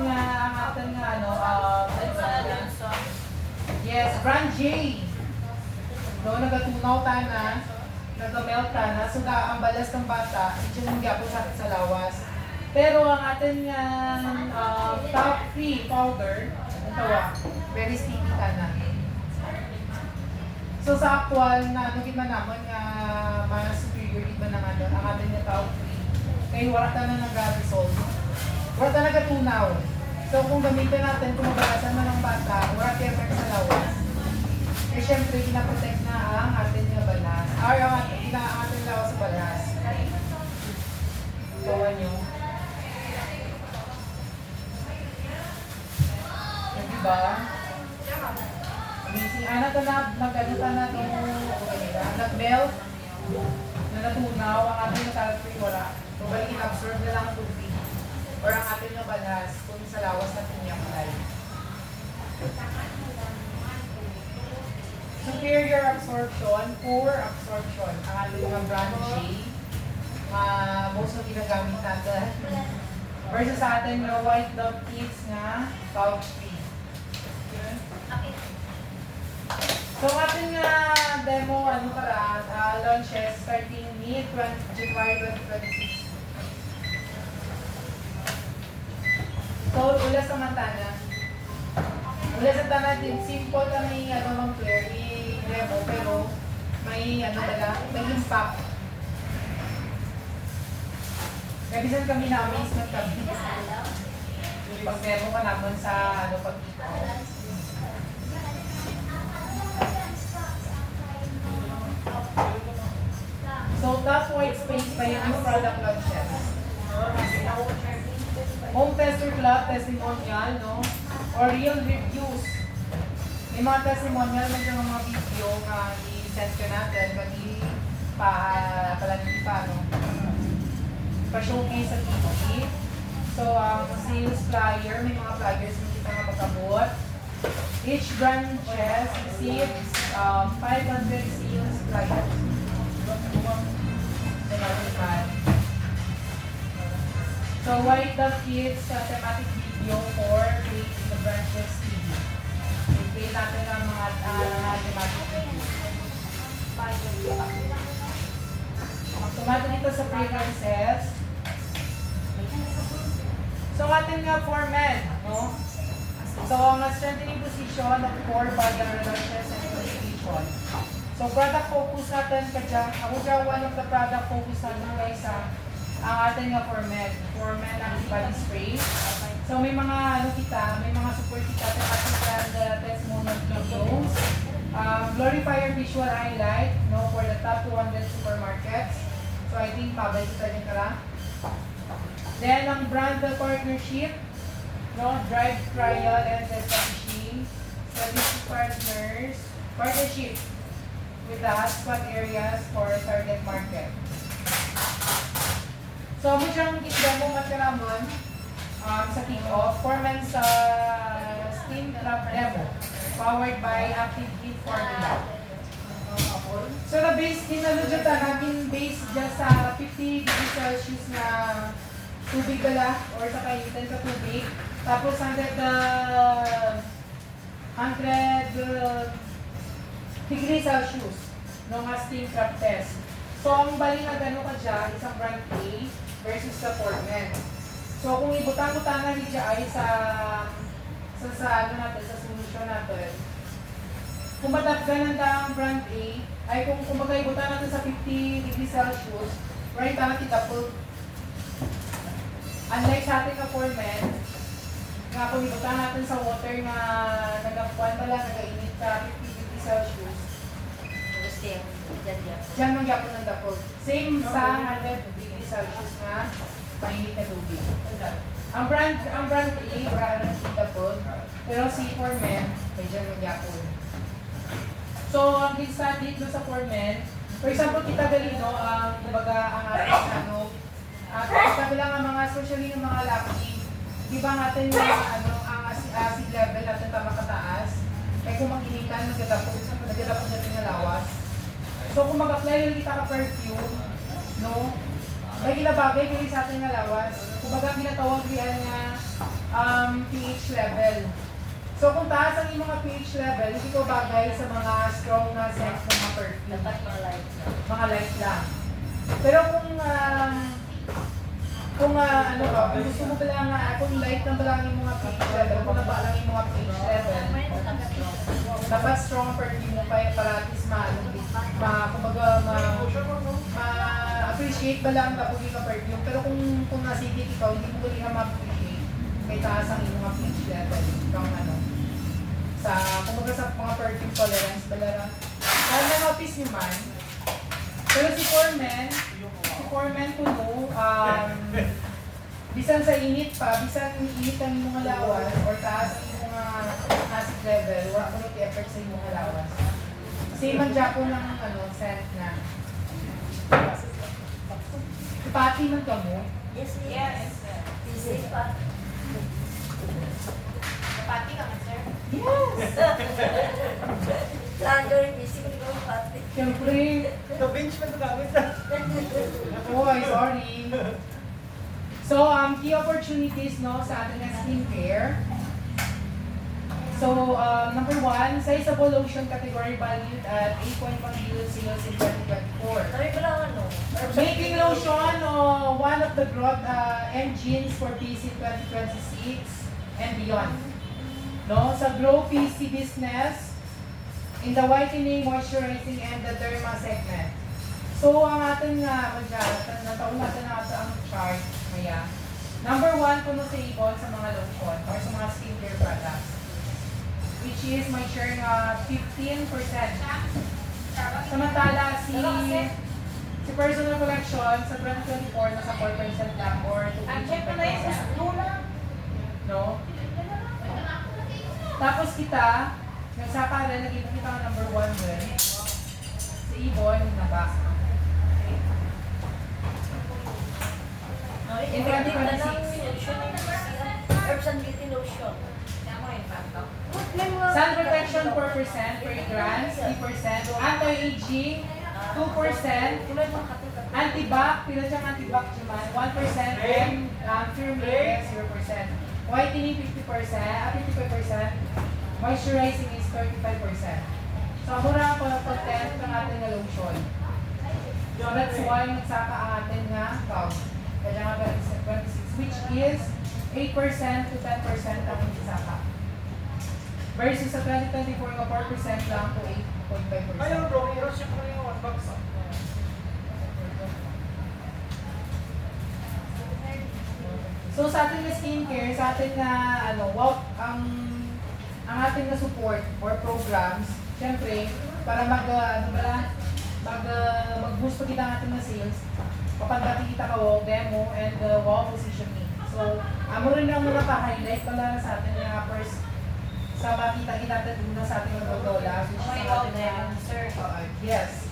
yes, brand J. No, nagatunaw ta na, nagamelt ta na, so ang balas ng bata, medyo nang gyapon sa atin sa lawas. Pero ang atin nga top 3 powder, ang tawa, very sticky ta na. So sa actual na ano man naman nga mas superior gid man ang ano, ang atin nga top 3. Kaya wala ta na nag-resolve. Wala ta nagatunaw. So kung gamitin natin, kung mabalasan man ng bata, wala tayo effect sa lawas. Eh syempre, pinaprotect na ang atin nga balas. Or ang atin lawas sa balas. So ano? Diba? Amazing. Ano to na, nag-ano ta na itong nag-melt, na natunaw, ang ating natalapin wala. So balik absorb na lang ang tubig. Or ang ating na balas kung sa lawas natin yung apply. Superior absorption, poor absorption. Ang ating mga brand J, most of ginagamit natin. Versus sa atin yung white dog kids na pouch free. So ating demo para launches starting mid-January 2026. So ula sa mantana. Ula sa tanan din simple kami ng player i-demo pero may may impact. Kaya bisan kami na-amaze ng kami. Pag-demo ka naman sa pag-ikaw. So, top white space pa yung new product launches. Home tester club, testimonial, no? Or real reviews. May mga testimonial, may mga video nga i-send ka natin, pag palagi pa, no? Pa-showcase sa TV. So, sales flyer, may mga flyers na kita nga pagkabot. Each branches receives 500 sales flyers. So, White Dove Kids thematic video for creating the branches TV. I-create natin ang mga thematic video. Tumatin ito sa fragrances. So, ating format, no? So, ang strengthening position of core body relations and position. So, product focus natin kadyan. Ako dyan, one of the product focus natin guys ang ating format. Format ng body spray. So, may mga may mga support kita ating brand testimonial videos. Glorifier visual highlight, no, for the top 200 supermarkets. So, I think pabay kita din kara. Then, ang brand partnership, no, drive trial and test publishing, strategic partnership with the hotspot areas for target market. So, mo siyang demo matiraman sa kick-off, performance steam trap demo, powered by Active Heat Formula. So, the base, dinaludyo namin base dyan sa 50 degrees Celsius na tubig dala or sa kainitan sa tubig. Tapos 100 degrees Celsius no nga steam trap test. So ang bali na gano'n ka dyan, isang brand A versus sa format. So kung ibutang-butang na niya ay sa natin, sa solution natin. Kung matapganan na ang brand A, ay kung ibutang natin sa 50 degrees Celsius, right na kitapod. Unlike sa ating na format, nga kung ibutang natin sa water na nagapuan pala, nagainit sa 50 degrees Celsius, diyan mangyapon ng dapod. Same sa 100 degrees Celsius na mainit na tubig. Ang brand A, wala na si dapod, pero si format, may diyan mangyapon. So, ang ginsa dito sa format, for example, kita gali, no, kumbaga, ang ating sabi lang ang mga socially ng mga laki, di ba natin yung ang acid level natin tama kataas, kaya kung mag-initan, nagdadapot natin na lawas. So kung mag-apply lang kita ka perfume, no, may ginabagay kayo sa atin na lawas. Kung baga pinatawag riyan nga pH level. So kung taas ang iyong mga pH level, hindi ko bagay sa mga strong na scent ng mga perfume. Dapat mga light. Mga light lang. Pero kung ano ba, kung gusto mo ba lang, kung light lang ba lang yung mga pH level, kung naba lang yung mga pH level, dapat strong perfume mo para at least ma-appreciate ba lang kapag yung perfume. Pero kung acidic ikaw, hindi mo rin na ma-appreciate kay taas ang iyong mga pH level. Kung ano, kumbaga sa mga perfume tolerance ba lang. Kaya na-notice nyo man, pero si Foreman kuno, bisan sa init pa, bisan init ang mga lawas or taas ang mga acid level, wala ko nag-effect sa mga lawas. Same ang Japo ng scent na. Pati man ka mo? Yes, Yes. Busy pa. Pati ka man, sir. Yes! Lalo rin busy ko ikaw pati. Siyempre. Na-bench man ito gamit. Oh, I'm sorry. So, key opportunities sa ating skincare. So, number 1, sizable lotion category valued at 8.1 billion sales in 2024. Sabi ko lang Making lotion, one of the growth engines for PC 2026 and beyond. No, sa Grow PC business, in the whitening, moisturizing, and the derma segment. So, ang ating nataon natin ang chart, maya. Number 1, puno sa ibon sa mga lotion or sa mga skincare products, which is may share na 15%. Samantala, si personal collection sa 2024 nasa 4% lang or 2.5%. No? Tapos kita, nagsaka rin, nag-ibon kita ang number 1 rin. Si Ibon, yung nabasa. In 2026. Herbs and beauty lotion. Sun protection 4%, fragrance 3%, anti-aging 2%, anti-bac, pila siyang anti-bac naman, 1%, and firming 0%. Whitening 50%, 55%, moisturizing is 35%. So, mura ang content ng ating na lotion. So, that's why nagsaka ang ating na count. Kaya nga 26, which is 8% to 10% ang nagsaka. Versus sa 2024 nga 4% lang to 8.5%. Ayun bro, pero siyempre yung 1 box. So sa ating na skincare, sa ating na ang ating na support or programs, syempre, para mag-boost pa kita ang ating na sales, papandati kita ka wow demo and wow positioning. So, amo rin ang mga pa-highlight pala sa ating na first sa makita natin una sa ating mga dola, which is sa ating na sir. yes.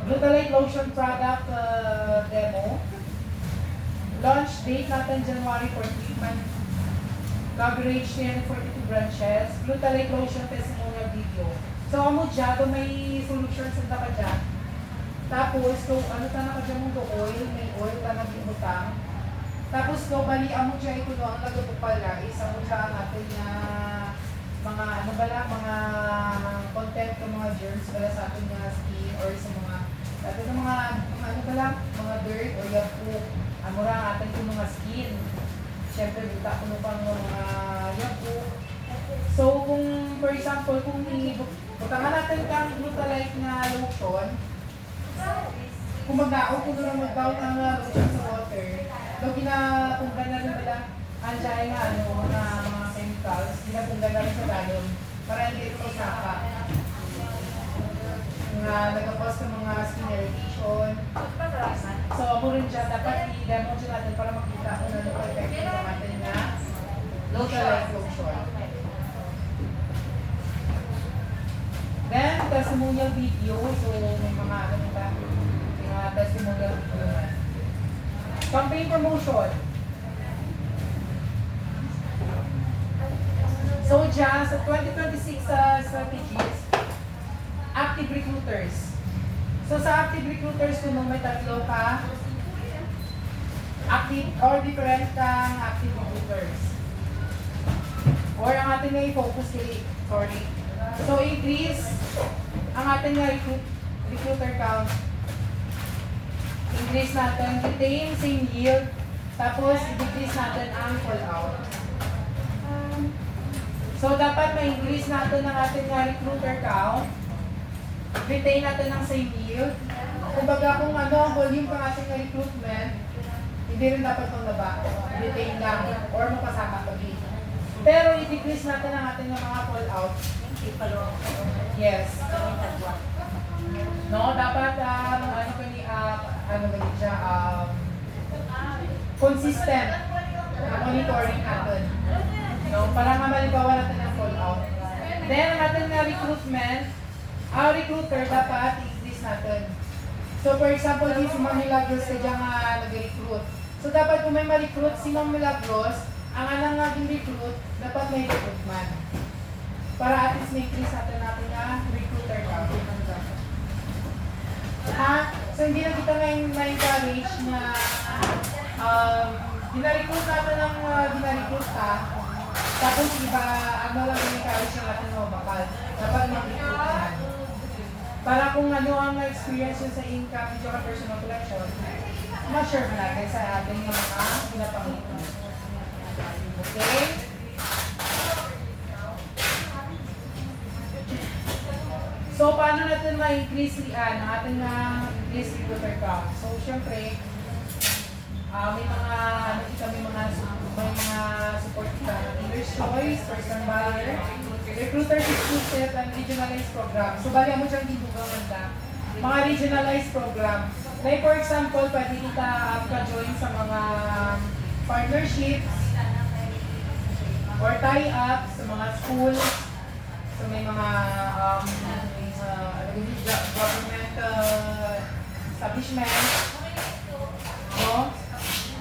Glutalate lotion product demo. Launch date natin January 14. Coverage 342 branches. Glutalate lotion testimonial video. So, amo dyan, may solutions sa ka dyan. Tapos, kung ano tanong ka dyan mong oil, may oil tanong yung butang. Tapos, kung bali, amo dyan ito ang nagpupala, isa mo dyan natin na mga mga content ng mga germs pala sa ating skin or sa mga mga dirt or yapu. Amura atin yung mga skin. Siyempre, bita ko pang mga yapu. So, kung for example, kung butangan natin kang glutalite na lotion, kung mag-out, kung mag-out ang lotion sa water, kung ginapunggan na rin pala, andiyan nga mga chemicals, ginapunggan na rin sa galon para hindi ito saka. Nagkapos ng mga skin irritation. So, mo rin siya, dapat i-demo siya natin para makita kung ano ang effect ng atin na localized lotion. Then, testimonial video. So, may mga testimonial video naman. Campaign promotion. So, dyan, sa 2026 strategies, active recruiters. So sa active recruiters, kung may tatlo ka, active or different kang active recruiters. ating nga i-focus kay, sorry. So, increase ang ating nga recruiter count. Increase natin, retain, same yield, tapos i-decrease natin ang call out. So, dapat ma-increase natin ang ating nga recruiter count, retain natin ang same yield. Kumbaga kung ano ang volume ng ating nga recruitment, hindi rin dapat itong naba, retain lang, or mapasama pag-i. Pero i-decrease natin ang ating mga call out. Yes. No, dapat consistent na monitoring natin. No, para malibawan natin ang call out. Then, ang ating na recruitment, ang recruiter dapat i-increase natin. So, for example, si Ma'am Milagros ka dyan nag-recruit. So, dapat kung may ma-recruit si Ma'am Milagros, ang anang naging recruit, dapat may recruitment. Para at least may-increase natin ang recruiter count. So, hindi na kita na-encourage na dina-recruit natin ang dina-recruit ka, tapos iba, ano lang in-encourage natin mo bakal. Dapat mag-recruit naman. Para kung ano ang experience yun sa income at personal collection, ma-share mo natin sa ating mga pinapangit. Okay? So, paano natin ma-increase ang ating increase recruiter count? So, syempre, may mga support ka. Leader's Choice, First Time Buyer, Recruiters Exclusive, and Regionalized Program. So, bali mo siyang gibugang manda. Mga regionalized program. Like for example, pwede kita ka-join sa mga partnerships or tie-up sa mga schools, sa may mga government establishment. No?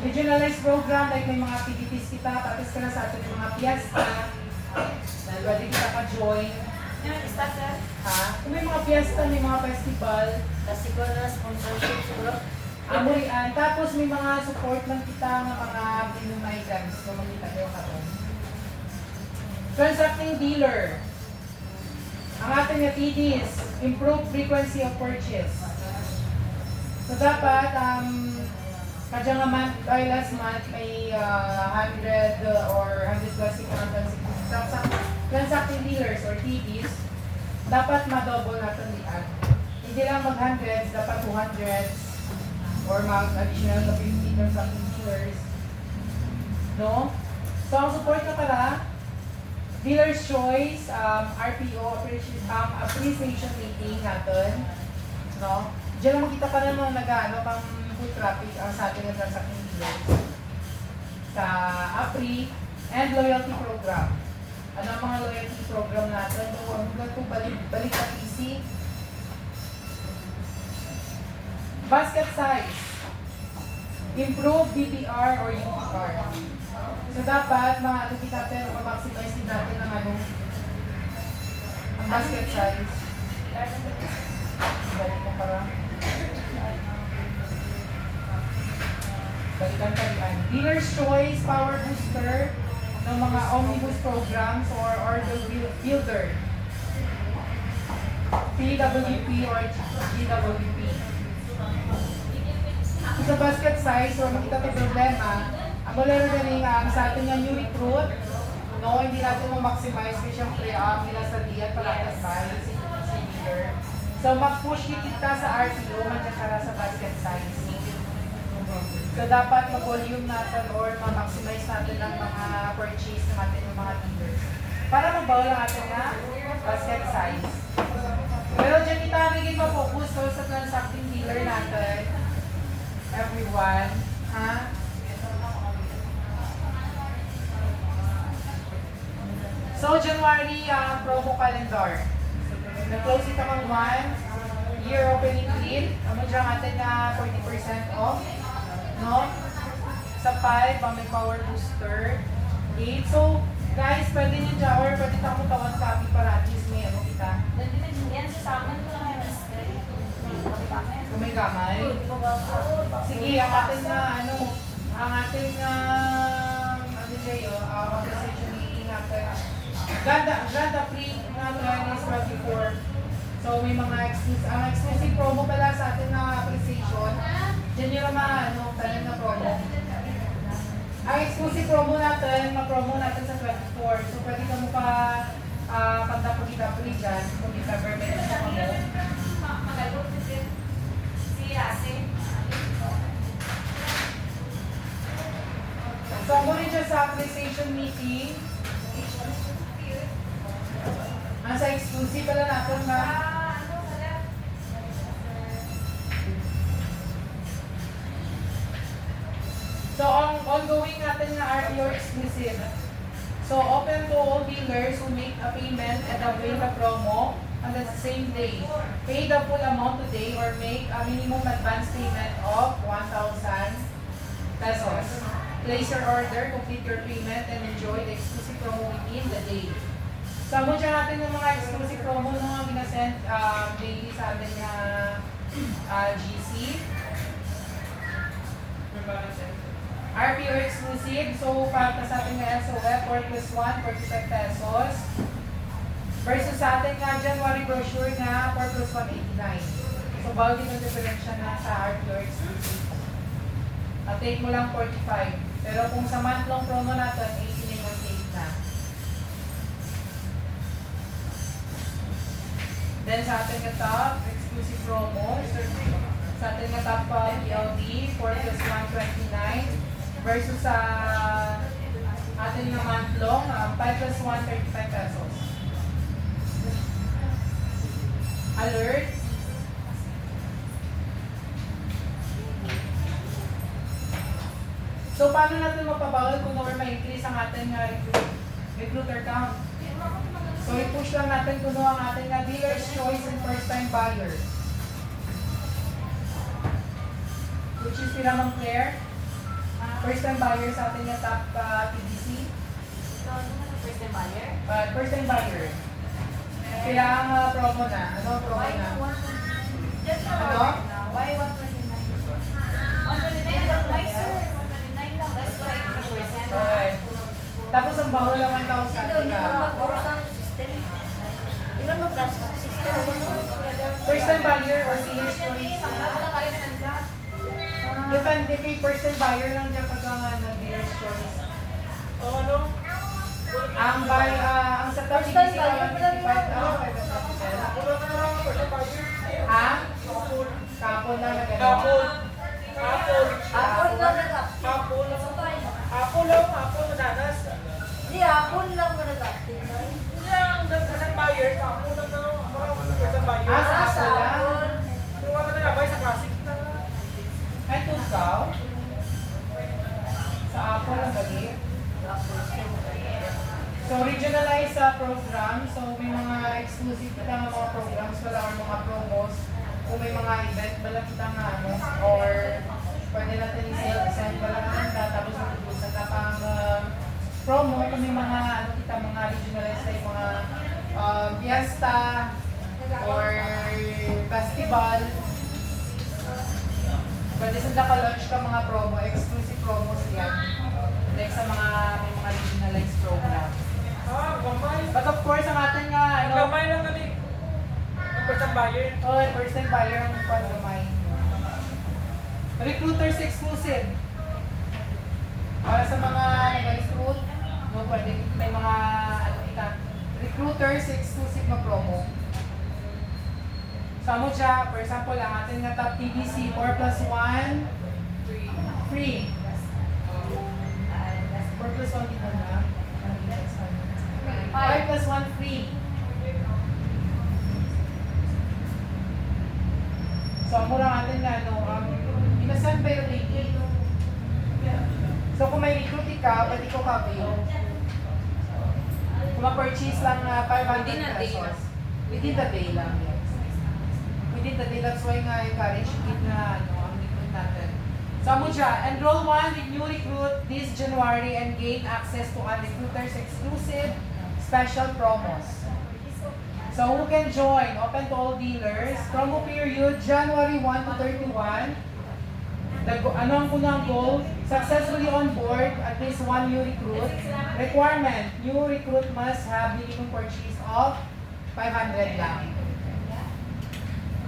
Regionalized program, like may mga activities kita, tapos ka na sa ating mga fiesta, pwede kita ka-join. Ha? Kung may mga fiesta, may mga festival, Kasi ko na sponsorship siguro. amurian, tapos may mga support lang kita ng mga minimum items, so makita kayo karon. Transacting dealer. Ang ating TDs, improve frequency of purchase. So dapat, kadya nga month, by last month, may 100 or 100 plus transacting dealers or TDs, dapat ma-double natin lian. Hindi lang mag-hundreds, dapat 200s or mag-additional na 50 transacting dealers. No? So, ang support na pala, Dealer's Choice, RPO, appreciation meeting natin. No? Diyan lang makita pa na nung pang food traffic ang sa ating transacting dealers. Sa APRI and loyalty program. Ano ang mga loyalty program natin? Kung balik sa PC. Basket size. Improve BPR or UPR. So dapat, makikita natin, ma-maximize din natin ang ang basket size. Balik na parang. Balikan pa rin. Dealer's Choice, Power Booster, ng mga omnibus programs or order builder. PWP or GWP. Sa basket size, or makita tayo problema, ang malaro galing sa ating new recruit, no, hindi natin ma-maximize kasi syempre nila sa diyan pala size, si dealer. So mag-push kita sa RTO, magkakara sa basket size. So dapat mag-volume natin or ma-maximize natin ang mga purchase natin ng mga dealers. Para mag-bawl ang ating basket size. Pero dyan kita naging ma-focus sa transacting dealer natin. Everyone, ha? So, January, promo calendar. Na-close ito kang 1 year opening deal. Ano dyan natin na 40% off. No? Sa 5, may power booster. 8. So, guys, pwede nyo dyan or pwede tayo tawag copy para at least may ano kita. Yan sa amin ko lang yung Kung may kamay. Sige, ang ating ang ating ano kayo, conversation meeting natin Ganda free natin is 24. So may mga exclusive promo pala sa ating na appreciation. Diyan yung mga talang na promo. Ang exclusive promo natin, ma-promo natin sa 24. So pwede ka mo pa kanta po kita free dyan. Kung di cover meron sa mo. So ang muli dyan sa appreciation meeting, ang sa exclusive pala natin na so ang ongoing natin na RPO exclusive. So open to all dealers who make a payment and avail the promo on the same day. Pay the full amount today or make a minimum advance payment of 1,000 pesos. Place your order, complete your payment, and enjoy the exclusive promo within the day. So, mo dyan natin yung mga exclusive promo na ginasend daily sa atin na GC. RPO exclusive. So, para sa atin na SOF, 4 plus 1, 45 pesos. Versus sa atin nga January brochure na 4 plus 1, 89. So, bawal din ang differential na sa RPO exclusive. Take mo lang 45. Pero kung sa month-long promo natin, 18 yung mag-take na. Then sa ating top, exclusive promo. Sa ating top PLD, 4 plus 129. Versus sa ating na month-long, 5 plus 1, 35 pesos. Alert. So, paano natin mapabawal kung ma-increase ang ating recruiter count? So, i-push lang natin kung ang ating dealer's choice and first-time buyer. Which is Piramang Claire. First-time buyer sa ating top TBC. First-time buyer? First-time buyer. Kailangan promo na. Ano promo na? Ano? Why 129? 129 lang, why sir? 129 lang, that's why 80%. Okay. Tapos ang bawal lang 1,000. Ilan mo plus system? First-time buyer or dealer's choice. Depende kay first-time buyer lang dyan pag ang dealer's choice. Ang sa top First-time CDC buyer, 155. Ha? Kapon lang na gano'n. Hapon lang nag-up. Hindi, hapon lang mo nag-update. Sa Apple lang. Ay, tusaw. Sa Apple lang gali. So, regionalized program. So, may mga exclusive na mga programs pala or mga promos. Kung may mga event, bala kita nga or pwede natin i-send bala ka tapos matutusan na pang promo kung may mga mga regionalized na yung mga fiesta or festival. Pwede sila ka-launch ka mga promo, exclusive promos yan. Like sa may mga regionalized program. But of course, ang ating nga, First-time buyer. first time buyer ang pag-gamay. Recruiters exclusive. Para sa mga nag-recruit, pwede may mga recruiters exclusive na promo. Sa mo siya, for example, ang ating nga top TBC, 4 plus 1, free. 4 plus 1 dito na. 5 plus 1 free. So, ang mura natin na, inasan pero daily. So, kung may recruit ka, pwede ko ka-avail. Kung ma-purchase lang 500 pesos. Within the day lang, yes. Within the day, that's why nga encourage keep na ang recruit natin. So, mo siya, enroll 1 with new recruit this January and gain access to our recruiters exclusive special promos. So, who can join? Open to all dealers. Promo period, January 1 to 31. Ano ang unang goal? Successfully on board at least one new recruit. Requirement, new recruit must have minimum purchase of 500 lang.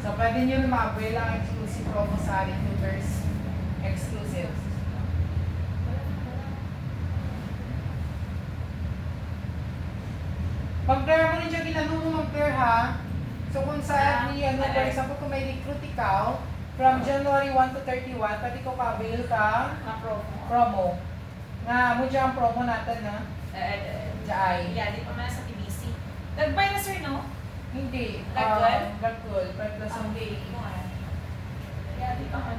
So, pwede nyo na ma-avail ang exclusive promo sa recruiters exclusive. Pag-clear mo rin siya, ginanong mo mag-clear ha. So, kung sa every, for example, kung may recruit ikaw, from January 1 to 31, pwede ko ka-avail ka promo. Nga, mo dyan ang promo natin na. Diyan. Yeah, di pa man sa TBC. Nag-buy na sir, no? Hindi. Lagol? Lagol. Plus ang Okay. Yeah, di pa man.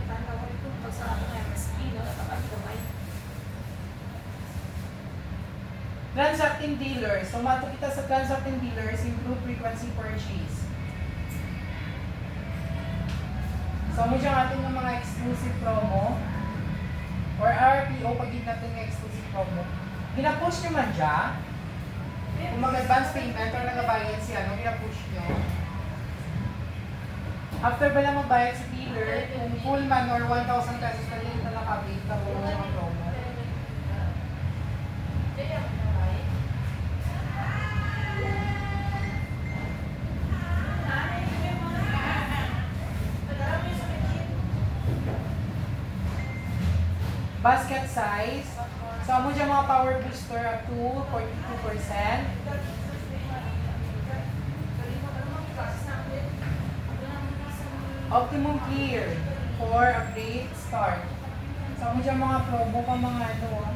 Pag sa ako ng MSP, no? Napapag-buy. transacting dealers. So, mato kita sa transacting dealers, improve frequency purchase. So, mo siya ating ng mga exclusive promo or RPO pag natin ng exclusive promo. Gina-push nyo man siya. Kung mag-advance payment or nagabayad siya, gina-push nyo. After ba lang magbayad si dealer, kung full man or 1,000 pesos na din na nakabit, tapos ng promo. Basket size. So, amo dyan mga power booster up to 42%. Optimum clear for update start. So, amo dyan mga promo pa mga ano,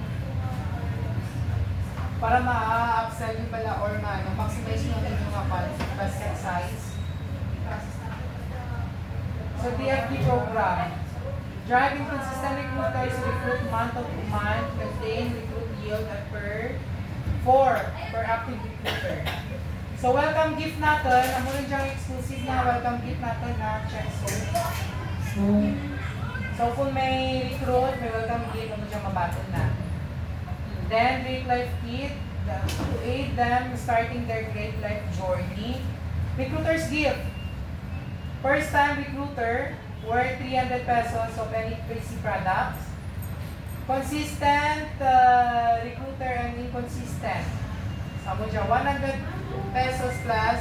para ma-upsell nyo pala or maximize nyo yung mga basket size. So, DFD program. Driving consistent recruiters recruit month to month, maintain recruit yield at per 4 per active recruiter. So, welcome gift natin. Ang muna diyang exclusive na welcome gift natin na check soap. So, kung may recruit, may welcome gift, ano diyang mabattle na. Then, Great Life Kit to aid them starting their great life journey. Recruiter's gift. First time recruiter, worth 300 pesos of any PC products. Consistent recruiter and inconsistent. Sabi dyan, 100 pesos plus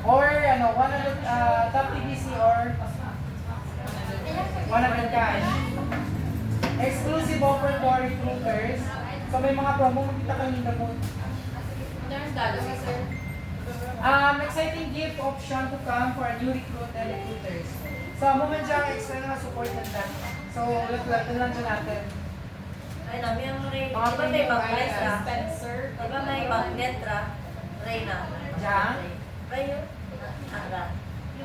or 100 top TBC or 100 cash. Exclusive offer for recruiters. So may mga promo makita kanina mo. Exciting gift option to come for a new recruit and recruiters. So, mo man dyan extra na support natin. So, ulit-ulit lang dyan natin. Ay, namin yung Reyna. Mga Di ba may premium magnet items. ra? Spencer. Di ba may magnet ra? Reyna. Diyan? Kayo? Ara. Ano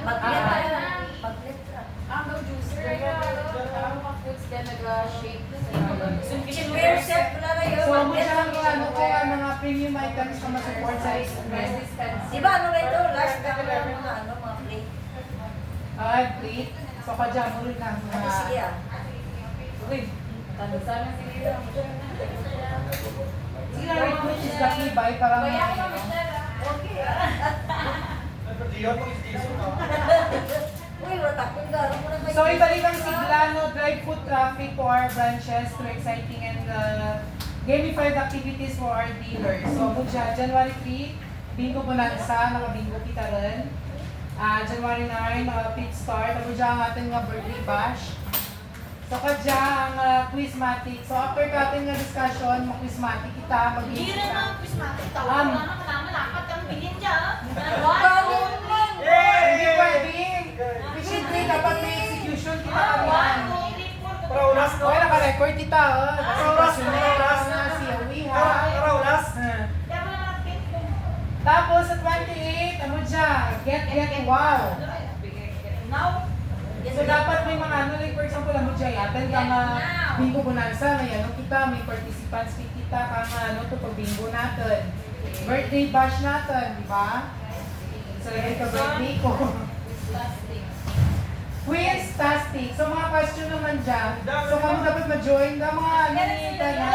Magnet Ah. ra. Magnet ra. no juicer. Ang mga foods din nag-shake Chipware set wala na yun. So, mo Magnet dyan ang ra. mga premium items na masupport sa express. Di ba ano na ito? Last na mga mga plate. Plate. So, kadyan mo rin lang. Ano sige ah? Uy, tandusan na si Lira. Sige na rin mo is the key buy para Kaya ako naman siya. Okay. Nagpatiyo pag istiso ka. Uy, wala kong gano'n mo na kayo. So, ibalik ang sigla, no, drive foot traffic to our branches to exciting and gamified activities for our dealers. So, mudya, January 3, bingo bonanza, naka-bingo kita rin. January 9, pit start. Mudya ang ating birthday bash. So, kadya ang quizmatic. So, after ating discussion, mag-quizmatic kita, mag-game Hindi rin kita. ang Christmas. Tawag na naman naman. Apat ang bilhin dyan. Gano'n man. Hindi pwede. Siyempre, dapat may execution kita kami. Paraulas no? Okay, naka-record kita, oh. Paraulas, paraulas. Si Uwi, ha? Paraulas. Tapos sa 28, ano dyan? Get wow. So dapat may mga ano, like for example, ano dyan, attend ka nga bingo bonanza, may ano kita, may participants fee kita, kang ano to pag bingo natin. Birthday bash natin, di ba? Celebrate ka birthday ko. Quiz tastic. So mga question naman dyan. So kamo dapat ma-join ka mga ano nintay na.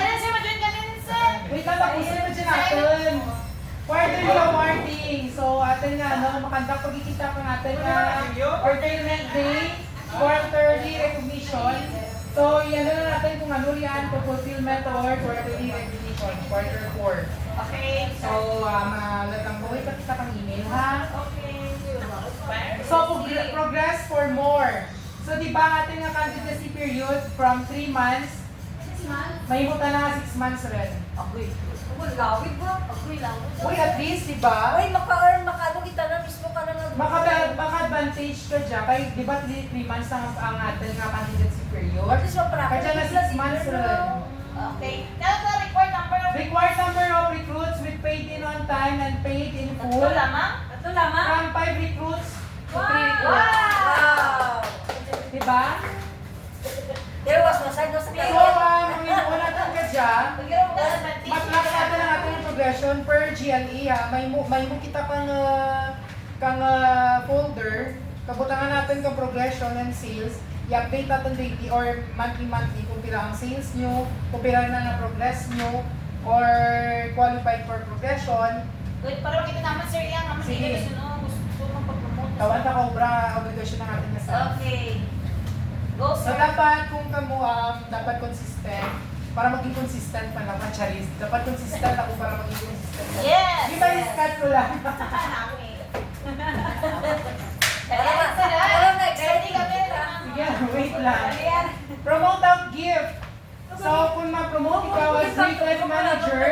Wait lang, tapusin mo dyan natin. Quarterly awarding. So, ate atin nga, makanda pagkikita pa natin nga Fulfillment Day, quarterly recognition. So, yan na natin kung ano yan, kung fulfillment or quarterly recognition, quarter 4. Okay. So, malatang buhay pa kita pang email, ha? Okay. So, progress for more. So, di ba ating nga candidacy period from 3 months, 6 months? may huta na 6 months rin. Agoy. Agoy, lawid ba? Agoy, lawid. Uy, at least, di ba? Uy, maka-earn, maka-ano kita na, mismo ka na nga. Maka-advantage ka dyan. Kaya, di ba 3 months ang ating nga candidacy period? At least mapractice. Kaya na 6 months rin. Okay. Now the record number of Required number of recruits with paid in on time and paid in full. Ito lamang? Ito lamang? From 5 recruits to 3 recruits. Wow! Diba? There was massage no sa So, kanya. mga natin ka dyan, matlak natin ang ating progression per GLE ha. May mo kita kang folder, kabutangan natin kang progression and sales, i-update natin daily or monthly kung pila ang sales nyo, kung pila na progress nyo, or qualified for progression. Wait, para makita naman sir yan. Naman Sige. gusto mong pag-promote. Tawan na obra, obligation na natin na sa. Okay. Go So, sir. dapat kung kamo dapat consistent, para maging consistent pa lang, charis. Dapat consistent ako para maging consistent. Yes! Di ba i-scat ko lang? Wala na, Ready kami. Sige, wait lang. Ayan. Promote out gift. So, kung ma-promote ikaw as Great Life Manager,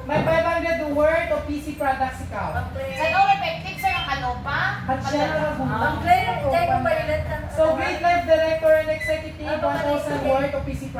may 500 worth of PC products ikaw. Sa ikaw, effective sir ang ano pa? At siya na lang Ang clear, tayo mo ba yun? So, Great Life Director and Executive, 1,000 worth of PC products.